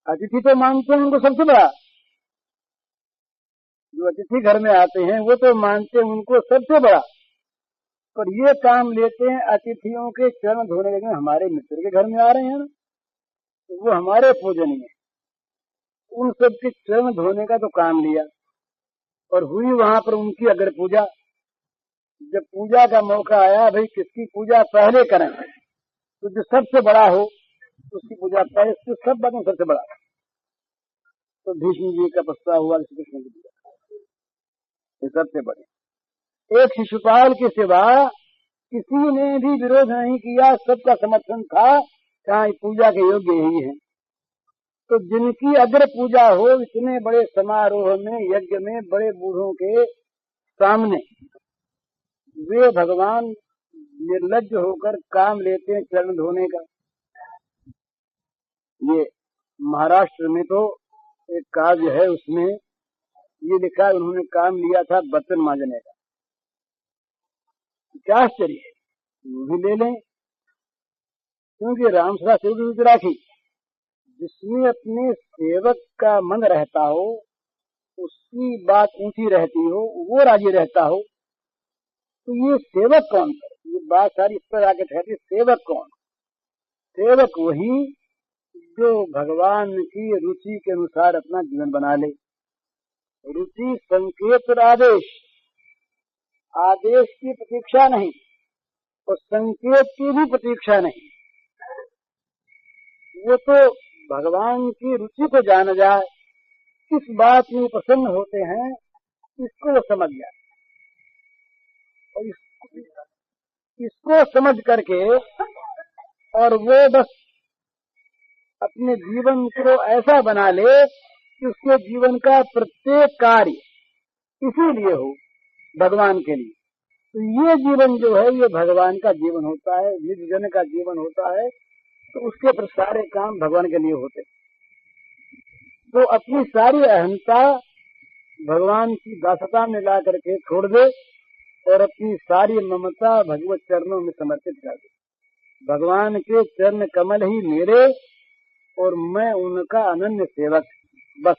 अतिथि तो मानते हैं उनको सबसे बड़ा, जो अतिथि घर में आते हैं वो तो मानते हैं उनको सबसे बड़ा, पर ये काम लेते हैं अतिथियों के चरण धोने लगे। हमारे मित्र के घर में आ रहे हैं ना, तो वो हमारे पूजनीय, उन सब के चरण धोने का तो काम लिया। और हुई वहां पर उनकी अग्र पूजा। जब पूजा का मौका आया, भाई किसकी पूजा पहले करें, तो जो सबसे बड़ा हो उसकी पूजा पहले, तो सब बातों सबसे बड़ा। तो भीष्म जी का प्रस्ताव हुआ श्री कृष्ण की पूजा, ये सबसे बड़े। एक शिशुपाल के सिवा किसी ने भी विरोध नहीं किया, सबका समर्थन था, कहा पूजा के योग्य यही है। तो जिनकी अग्र पूजा हो, इतने बड़े समारोह में, यज्ञ में, बड़े बूढ़ों के सामने वे भगवान निर्लज्ज होकर काम लेते हैं चरण धोने का। ये महाराष्ट्र में तो एक काव्य है, उसमें ये लिखा है, उन्होंने काम लिया था बर्तन मांजने का। क्या आश्चर्य है, वो भी ले लें, क्योंकि रामसभा सेवक की राखी, जिसमें अपने सेवक का मन रहता हो, उसकी बात ऊंची रहती हो, वो राजी रहता हो, तो ये सेवक कौन है? ये बात सारी इस पर आके ठहरती, सेवक कौन? सेवक वही जो भगवान की रुचि के अनुसार अपना जीवन बना ले। रुचि संकेत और आदेश, आदेश की प्रतीक्षा नहीं और संकेत की भी प्रतीक्षा नहीं। वो तो भगवान की रुचि को जान जाए, किस बात में प्रसन्न होते हैं इसको वो समझ जाए, और इसको समझ करके और वो बस अपने जीवन को ऐसा बना ले कि उसके जीवन का प्रत्येक कार्य इसीलिए हो, भगवान के लिए। तो ये जीवन जो है ये भगवान का जीवन होता है, निज जन का जीवन होता है, तो उसके पर सारे काम भगवान के लिए होते। तो अपनी सारी अहंता भगवान की दासता में ला करके छोड़ दे और अपनी सारी ममता भगवत चरणों में समर्पित कर दे। भगवान के चरण कमल ही मेरे और मैं उनका अनन्य सेवक, बस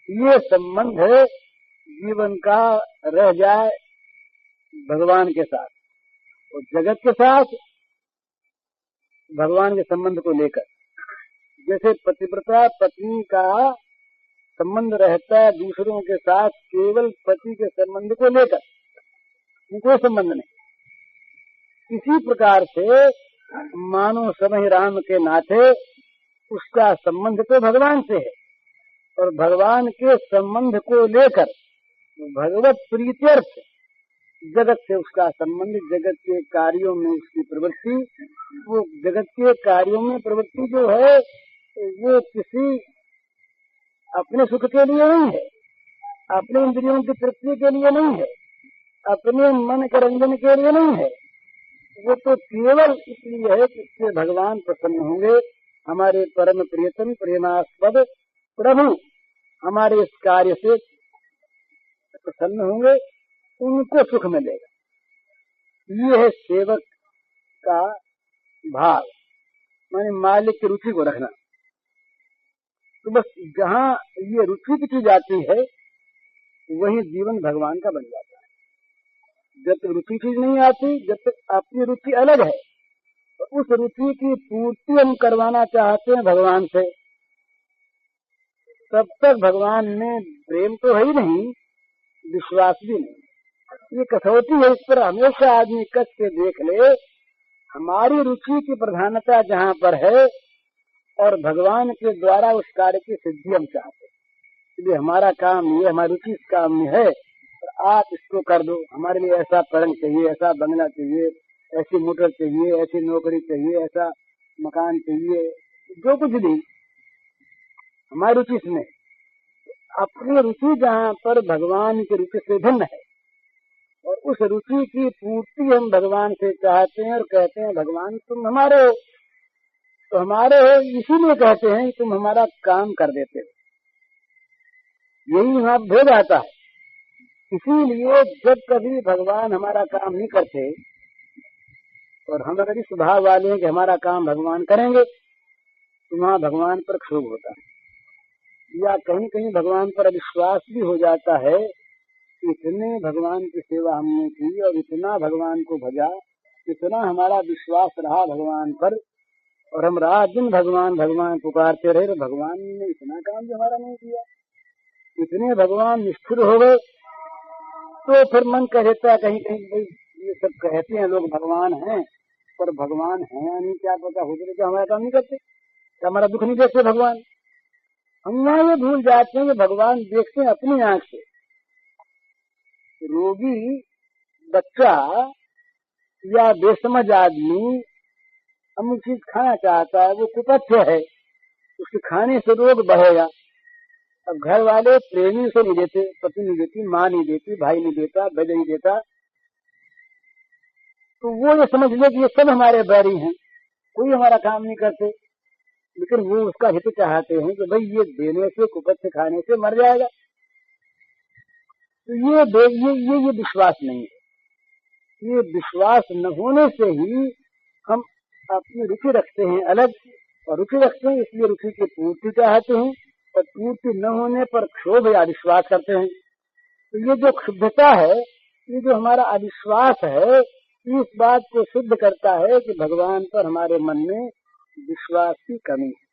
ये संबंध है जीवन का रह जाए भगवान के साथ और जगत के साथ भगवान के संबंध को लेकर। जैसे पतिव्रता पत्नी का संबंध रहता है दूसरों के साथ केवल पति के संबंध को लेकर, कोई संबंध नहीं। इसी प्रकार से मानो समय राम के नाते उसका संबंध तो भगवान से है, और भगवान के संबंध को लेकर भगवत प्रीत्यर्थ जगत से उसका संबंध, जगत के कार्यों में उसकी प्रवृत्ति, वो जगत के कार्यों में प्रवृत्ति जो है वो किसी अपने सुख के लिए नहीं है, अपने इंद्रियों की तृप्ति के लिए नहीं है, अपने मन के रंजन के लिए नहीं है, वो तो केवल इसलिए है कि इससे भगवान प्रसन्न होंगे। हमारे परम प्रियतम प्रेमास्पद प्रभु हमारे इस कार्य से प्रसन्न होंगे, उनको सुख मिलेगा। ये है सेवक का भाव, माने मालिक की रुचि को रखना। तो बस जहाँ ये रुचि की चीज आती है वही जीवन भगवान का बन जाता है। जब तक रुचि चीज नहीं आती, जब तक अपनी रुचि अलग है, तो उस रुचि की पूर्ति हम करवाना चाहते हैं भगवान से, तब तक भगवान में प्रेम तो है ही नहीं, विश्वास भी नहीं। ये कसौटी है, इस पर हमेशा आदमी कस के देख ले। हमारी रुचि की प्रधानता जहाँ पर है और भगवान के द्वारा उस कार्य की सिद्धि हम चाहते हैं, इसलिए हमारा काम ये, हमारी रुचि इस काम में है, आप इसको कर दो, हमारे लिए ऐसा पलंग चाहिए, ऐसा बंगला चाहिए, ऐसी मोटर चाहिए, ऐसी नौकरी चाहिए, ऐसा मकान चाहिए, जो कुछ भी हमारी रुचि इसमें। अपनी रुचि जहाँ पर भगवान की रुचि से भिन्न है और उस रुचि की पूर्ति हम भगवान से चाहते हैं और कहते हैं भगवान तुम हमारे हो, तो हमारे हो इसीलिए कहते हैं कि तुम हमारा काम कर देते हो, यही वहां भेद आता है। इसीलिए जब कभी भगवान हमारा काम नहीं करते और हम अगर इस स्वभाव वाले हैं कि हमारा काम भगवान करेंगे, तो वहां भगवान पर क्षोभ होता है, या कहीं कहीं भगवान पर अविश्वास भी हो जाता है। इतने भगवान की सेवा हमने की और इतना भगवान को भजा, इतना हमारा विश्वास रहा भगवान पर, और हम रात दिन भगवान भगवान पुकारते रहे, तो भगवान ने इतना काम जो हमारा नहीं किया, इतने भगवान निष्ठुर हो गए। तो फिर मन कह देता है कहीं कहीं भाई ये सब कहते हैं लोग भगवान हैं, पर भगवान है या नहीं क्या पता, हो गए क्या हमारा काम नहीं करते, क्या हमारा दुख नहीं देखते भगवान। हम यहाँ ये भूल जाते हैं कि भगवान देखते हैं अपनी आंख से। रोगी बच्चा या बेसमझ आदमी अमुक चीज खाना चाहता है, वो कुपथ्य है, उसके खाने से रोग बढ़ेगा। अब घर वाले प्रेमी से नहीं देते, पति नहीं देती, माँ नहीं देती, भाई नहीं देता, बैद नहीं देता, तो वो ये समझ ले कि ये सब हमारे बैरी हैं, कोई हमारा काम नहीं करते, लेकिन वो उसका हित चाहते हैं कि भाई ये देने से कुपथ्य खाने से मर जाएगा। तो ये विश्वास नहीं है। ये विश्वास न होने से ही हम अपनी रुचि रखते हैं अलग, और रुचि रखते हैं इसलिए रुचि की पूर्ति चाहते हैं, और पूर्ति न होने पर क्षोभ या अविश्वास करते हैं। तो ये जो क्षुब्धता है, ये जो हमारा अविश्वास है, इस बात को सिद्ध करता है कि भगवान पर हमारे मन में विश्वास की कमी है,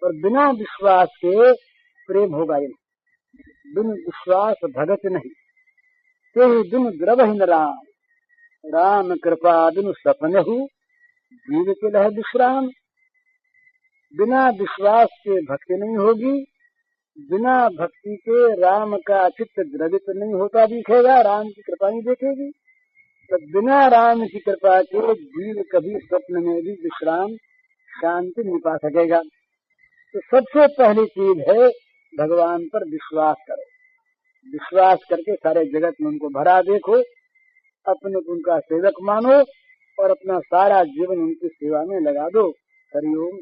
और बिना विश्वास के प्रेम होगा ही नहीं। बिन विश्वास भगत नहीं, ते बिन द्रवहीन राम, राम कृपा बिनु सपनहु, जीव के लह विश्राम। बिना विश्वास के भक्ति नहीं होगी, बिना भक्ति के राम का चित्त द्रवित नहीं होता दिखेगा, राम की कृपा नहीं देखेगी। तो बिना राम की कृपा के जीव कभी स्वप्न में भी विश्राम शांति नहीं पा सकेगा। तो सबसे पहली चीज है भगवान पर विश्वास करो, विश्वास करके सारे जगत में उनको भरा देखो, अपने को उनका सेवक मानो और अपना सारा जीवन उनकी सेवा में लगा दो। हरिओम।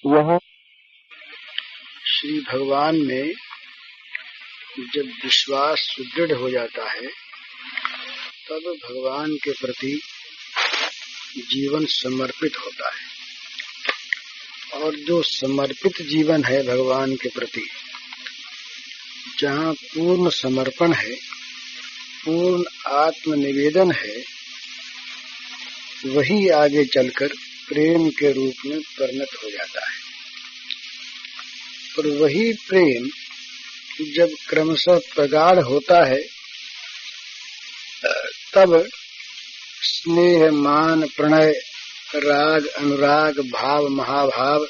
यह श्री भगवान में जब विश्वास सुदृढ़ हो जाता है, तब भगवान के प्रति जीवन समर्पित होता है, और जो समर्पित जीवन है भगवान के प्रति, जहाँ पूर्ण समर्पण है, पूर्ण आत्मनिवेदन है, वही आगे चलकर प्रेम के रूप में परिणत हो जाता है। और वही प्रेम जब क्रमशः प्रगाढ़ होता है, तब स्नेह मान प्रणय राग अनुराग भाव महाभाव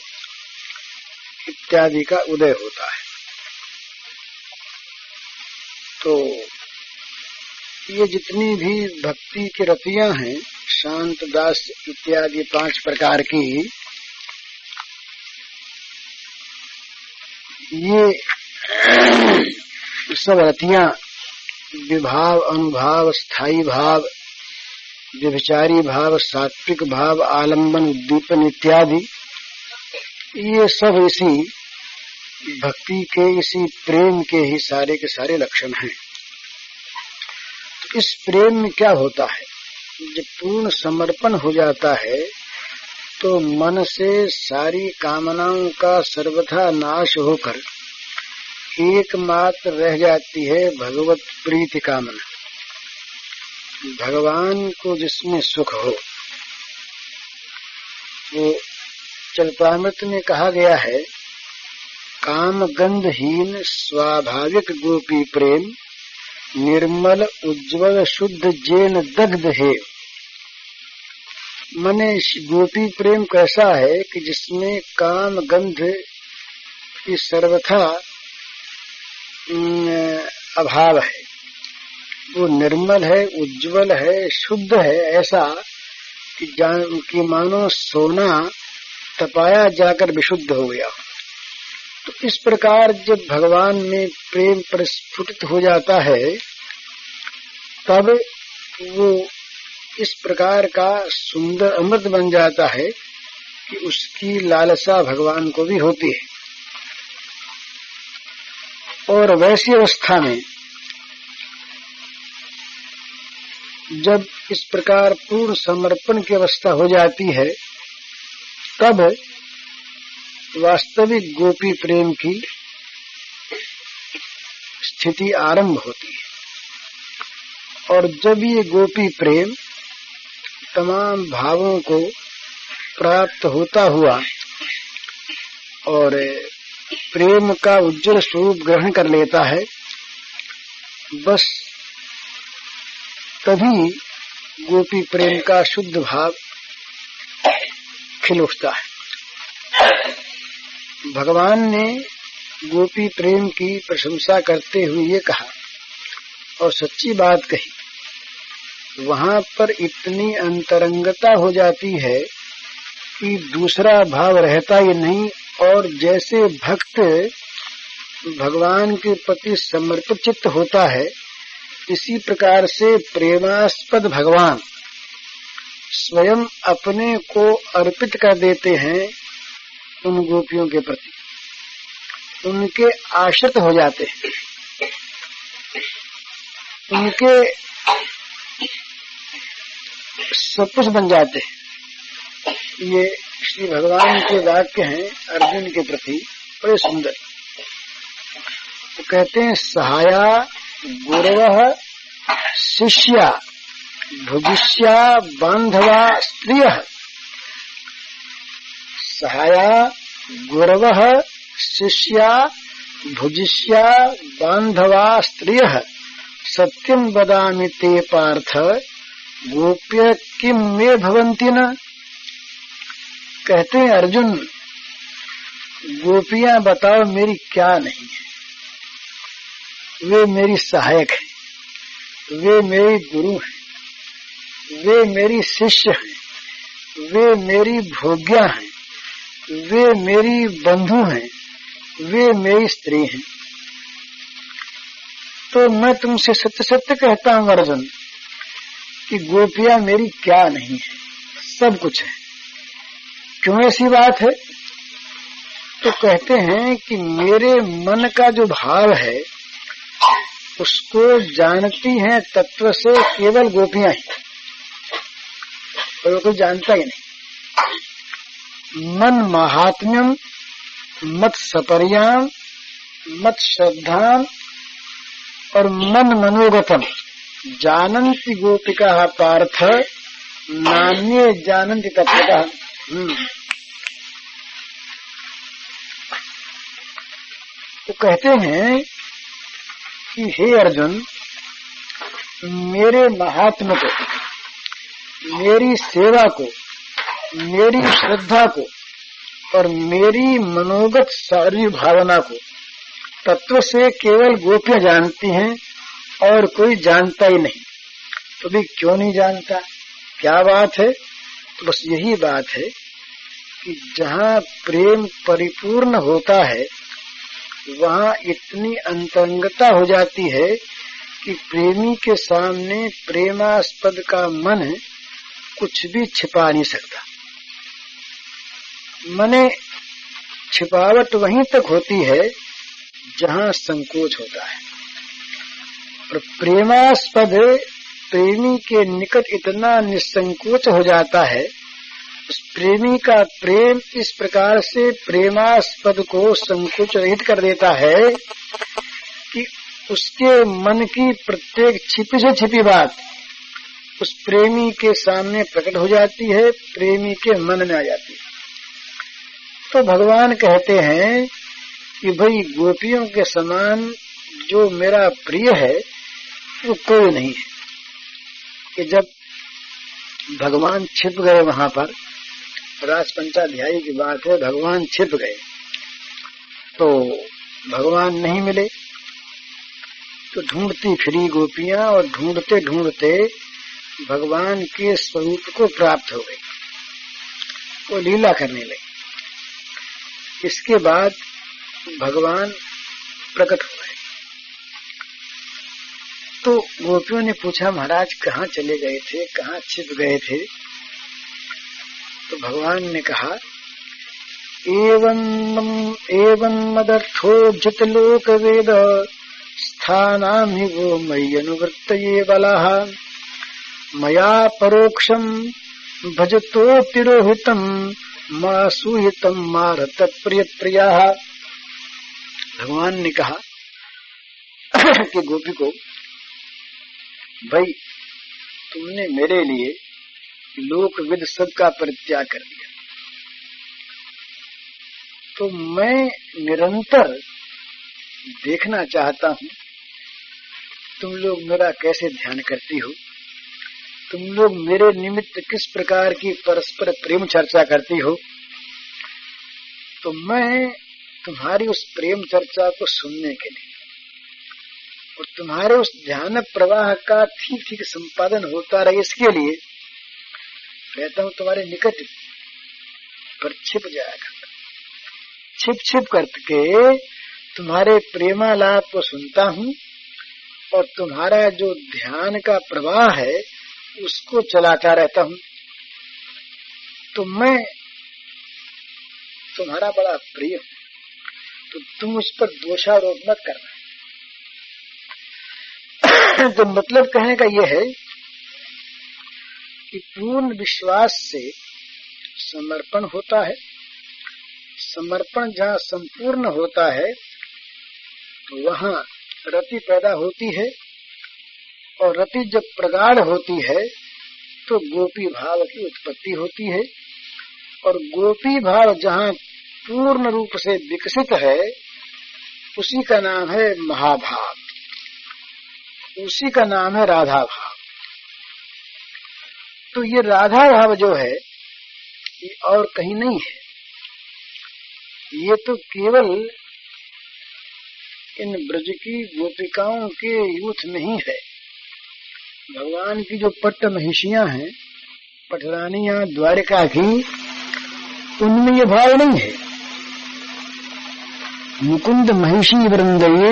इत्यादि का उदय होता है। तो ये जितनी भी भक्ति की रतियां हैं, शांत दास इत्यादि 5 प्रकार की, ये सब रतियां विभाव अनुभाव स्थायी भाव व्यभिचारी भाव सात्विक भाव आलंबन उद्दीपन इत्यादि, ये सब इसी भक्ति के इसी प्रेम के ही सारे के सारे लक्षण हैं। तो इस प्रेम में क्या होता है, जब पूर्ण समर्पण हो जाता है तो मन से सारी कामनाओं का सर्वथा नाश होकर एकमात्र रह जाती है भगवत प्रीति कामना, भगवान को जिसमें सुख हो। वो चरितामृत में कहा गया है, काम गंधहीन स्वाभाविक गोपी प्रेम, निर्मल उज्ज्वल शुद्ध जैन दग्ध है। मने गोपी प्रेम कैसा है कि जिसमें काम गंध की सर्वथा अभाव है, वो निर्मल है, उज्ज्वल है, शुद्ध है, ऐसा कि मानो सोना तपाया जाकर विशुद्ध हो गया। तो इस प्रकार जब भगवान में प्रेम प्रस्फुटित हो जाता है, तब वो इस प्रकार का सुंदर अमृत बन जाता है कि उसकी लालसा भगवान को भी होती है। और वैसी अवस्था में जब इस प्रकार पूर्ण समर्पण की अवस्था हो जाती है, तब वास्तविक गोपी प्रेम की स्थिति आरंभ होती है। और जब ये गोपी प्रेम तमाम भावों को प्राप्त होता हुआ और प्रेम का उज्जवल स्वरूप ग्रहण कर लेता है, बस तभी गोपी प्रेम का शुद्ध भाव खिल उठता है। भगवान ने गोपी प्रेम की प्रशंसा करते हुए ये कहा और सच्ची बात कही, वहां पर इतनी अंतरंगता हो जाती है कि दूसरा भाव रहता ही नहीं। और जैसे भक्त भगवान के प्रति समर्पित चित्त होता है, इसी प्रकार से प्रेमास्पद भगवान स्वयं अपने को अर्पित कर देते हैं उन गोपियों के प्रति, उनके आश्रित हो जाते हैं, उनके सब कुछ बन जाते हैं। ये श्री भगवान के वाक्य हैं अर्जुन के प्रति, बड़े सुंदर। तो कहते हैं, सहाया गुरवः शिष्या भुजिष्या बांधवा स्त्रियः। सहाया गुरवः शिष्या भुजिष्या बांधवा स्त्रियः सत्यं वदामि ते पार्थ गोप्य किम मे भवन्ति न। कहते हैं, अर्जुन गोपियां बताओ मेरी क्या नहीं है। वे मेरी सहायक है, वे मेरी गुरु है, वे मेरी शिष्य हैं, वे मेरी भोग्या हैं, वे मेरी बंधु हैं, वे मेरी स्त्री हैं। तो मैं तुमसे सत्य सत्य कहता हूं अर्जुन कि गोपियां मेरी क्या नहीं है, सब कुछ है। क्यों ऐसी बात है? तो कहते हैं कि मेरे मन का जो भाव है उसको जानती हैं तत्व से केवल गोपियां ही, और कोई जानता ही नहीं। मन महात्म्यम मत सपर्याम मत श्रद्धाम और मन मनोगतम जानन्ति गोपिका पार्थ नान्ये जानन्ति तत्वतः। तो कहते हैं कि हे अर्जुन, मेरे महात्म को, मेरी सेवा को, मेरी श्रद्धा को और मेरी मनोगत सारी भावना को तत्व से केवल गोपियां जानती हैं और कोई जानता ही नहीं। तो भी क्यों नहीं जानता, क्या बात है? तो बस यही बात है कि जहाँ प्रेम परिपूर्ण होता है वहाँ इतनी अंतरंगता हो जाती है कि प्रेमी के सामने प्रेमास्पद का मन कुछ भी छिपा नहीं सकता। मने छिपावट वहीं तक होती है जहाँ संकोच होता है, और प्रेमास्पद प्रेमी के निकट इतना निसंकोच हो जाता है, उस प्रेमी का प्रेम इस प्रकार से प्रेमास्पद को संकोच रहित कर देता है कि उसके मन की प्रत्येक छिपी से छिपी बात उस प्रेमी के सामने प्रकट हो जाती है, प्रेमी के मन में आ जाती है। तो भगवान कहते हैं कि भाई गोपियों के समान जो मेरा प्रिय है वो कोई नहीं है। कि जब भगवान छिप गए वहां पर, राजपंचाध्यायी की बात है, भगवान छिप गए तो भगवान नहीं मिले, तो ढूंढती फिरी गोपियां और ढूंढते ढूंढते भगवान के स्वरूप को प्राप्त हो गई, वो लीला करने लगी। इसके बाद भगवान प्रकट हो गए तो गोपियों ने पूछा, महाराज कहाँ चले गए थे, कहाँ छिप गए थे? तो भगवान ने कहा, एवं मदर्थोज्जत लोक वेद स्थानामि वो मयि अनुवृत्तये बलः मया परोक्षम भजतो तिरोहितम मासूहितम मारत प्रिय प्रिया। भगवान ने कहा कि गोपी को, भाई तुमने मेरे लिए लोकविद सबका परित्याग कर दिया, तो मैं निरंतर देखना चाहता हूँ तुम लोग मेरा कैसे ध्यान करती हो, तुम लोग मेरे निमित्त किस प्रकार की परस्पर प्रेम चर्चा करती हो। तो मैं तुम्हारी उस प्रेम चर्चा को सुनने के लिए और तुम्हारे उस ध्यान प्रवाह का ठीक ठीक संपादन होता रहे, इसके लिए रहता हूँ तुम्हारे निकट पर छिप जाया करता, छिप छिप करके तुम्हारे प्रेमालाप को सुनता हूँ और तुम्हारा जो ध्यान का प्रवाह है उसको चलाता रहता हूँ। तो मैं तुम्हारा बड़ा प्रिय हूँ, तो तुम उस पर दोषारोप मत करना। तो मतलब कहने का यह है कि पूर्ण विश्वास से समर्पण होता है। समर्पण जहाँ संपूर्ण होता है तो वहाँ रति पैदा होती है, और रति जब प्रगाढ़ होती है तो गोपी भाव की उत्पत्ति होती है, और गोपी भाव जहाँ पूर्ण रूप से विकसित है उसी का नाम है महाभाव, उसी का नाम है राधा भाव। तो ये राधा भाव जो है ये और कहीं नहीं है, ये तो केवल इन ब्रज की गोपिकाओं के यूथ में ही है। भगवान की जो पट्ट महिषियां हैं, पटरानियां द्वारिका की, उनमें ये भाव नहीं है। मुकुंद महिषी वृंदये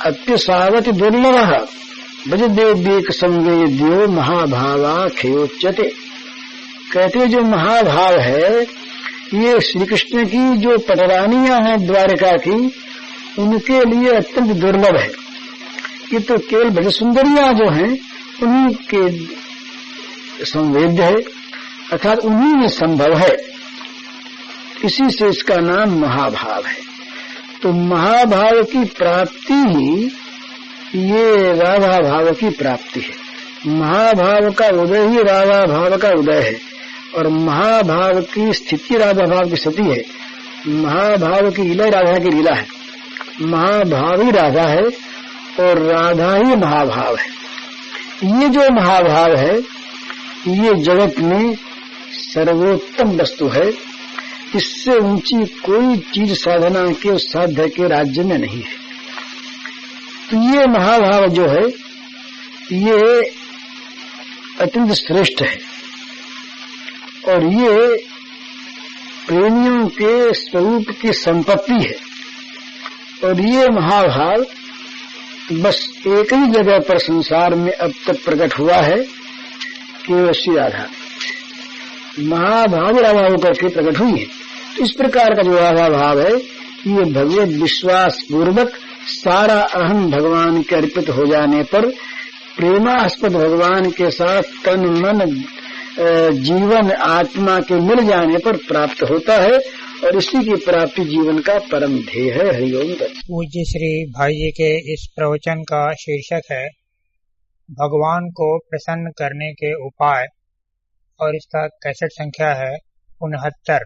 अत्यसावति दुर्लभ ब्रज देव्येक संवेद्यो महाभावा खेयोच्यते। कहते जो महाभाव है ये श्री कृष्ण की जो पटरानियां हैं द्वारिका की, उनके लिए अत्यंत दुर्लभ है। ये तो केवल ब्रज सुंदरियां जो हैं उन्हीं के संवेद्य है, अर्थात उन्हीं में संभव है। इसी से इसका नाम महाभाव है। तो महाभाव की प्राप्ति ही ये राधा भाव की प्राप्ति है। महाभाव का उदय ही राधा भाव का उदय है, और महाभाव की स्थिति राधा भाव की स्थिति है। महाभाव की लीला राधा की लीला है। महाभाव ही राधा है और राधा ही महाभाव है। ये जो महाभाव है ये जगत में सर्वोत्तम वस्तु है। इससे ऊंची कोई चीज साधना के साध्य के राज्य में नहीं है। तो ये महाभाव जो है ये अत्यंत श्रेष्ठ है, और ये प्रेमियों के स्वरूप की संपत्ति है। और ये महाभाव बस एक ही जगह पर संसार में अब तक प्रकट हुआ है, केवल श्री राधा। महाभाव राधा होकर के प्रकट हुई है। इस प्रकार का जो राधा भाव है ये भगवत विश्वास पूर्वक सारा अहम भगवान के अर्पित हो जाने पर, प्रेमास्पद भगवान के साथ तन मन जीवन आत्मा के मिल जाने पर प्राप्त होता है, और इसी की प्राप्ति जीवन का परम ध्येय है। हरिओम। पूज्य श्री भाई जी के इस प्रवचन का शीर्षक है भगवान को प्रसन्न करने के उपाय, और इसका कैसेट संख्या है 69।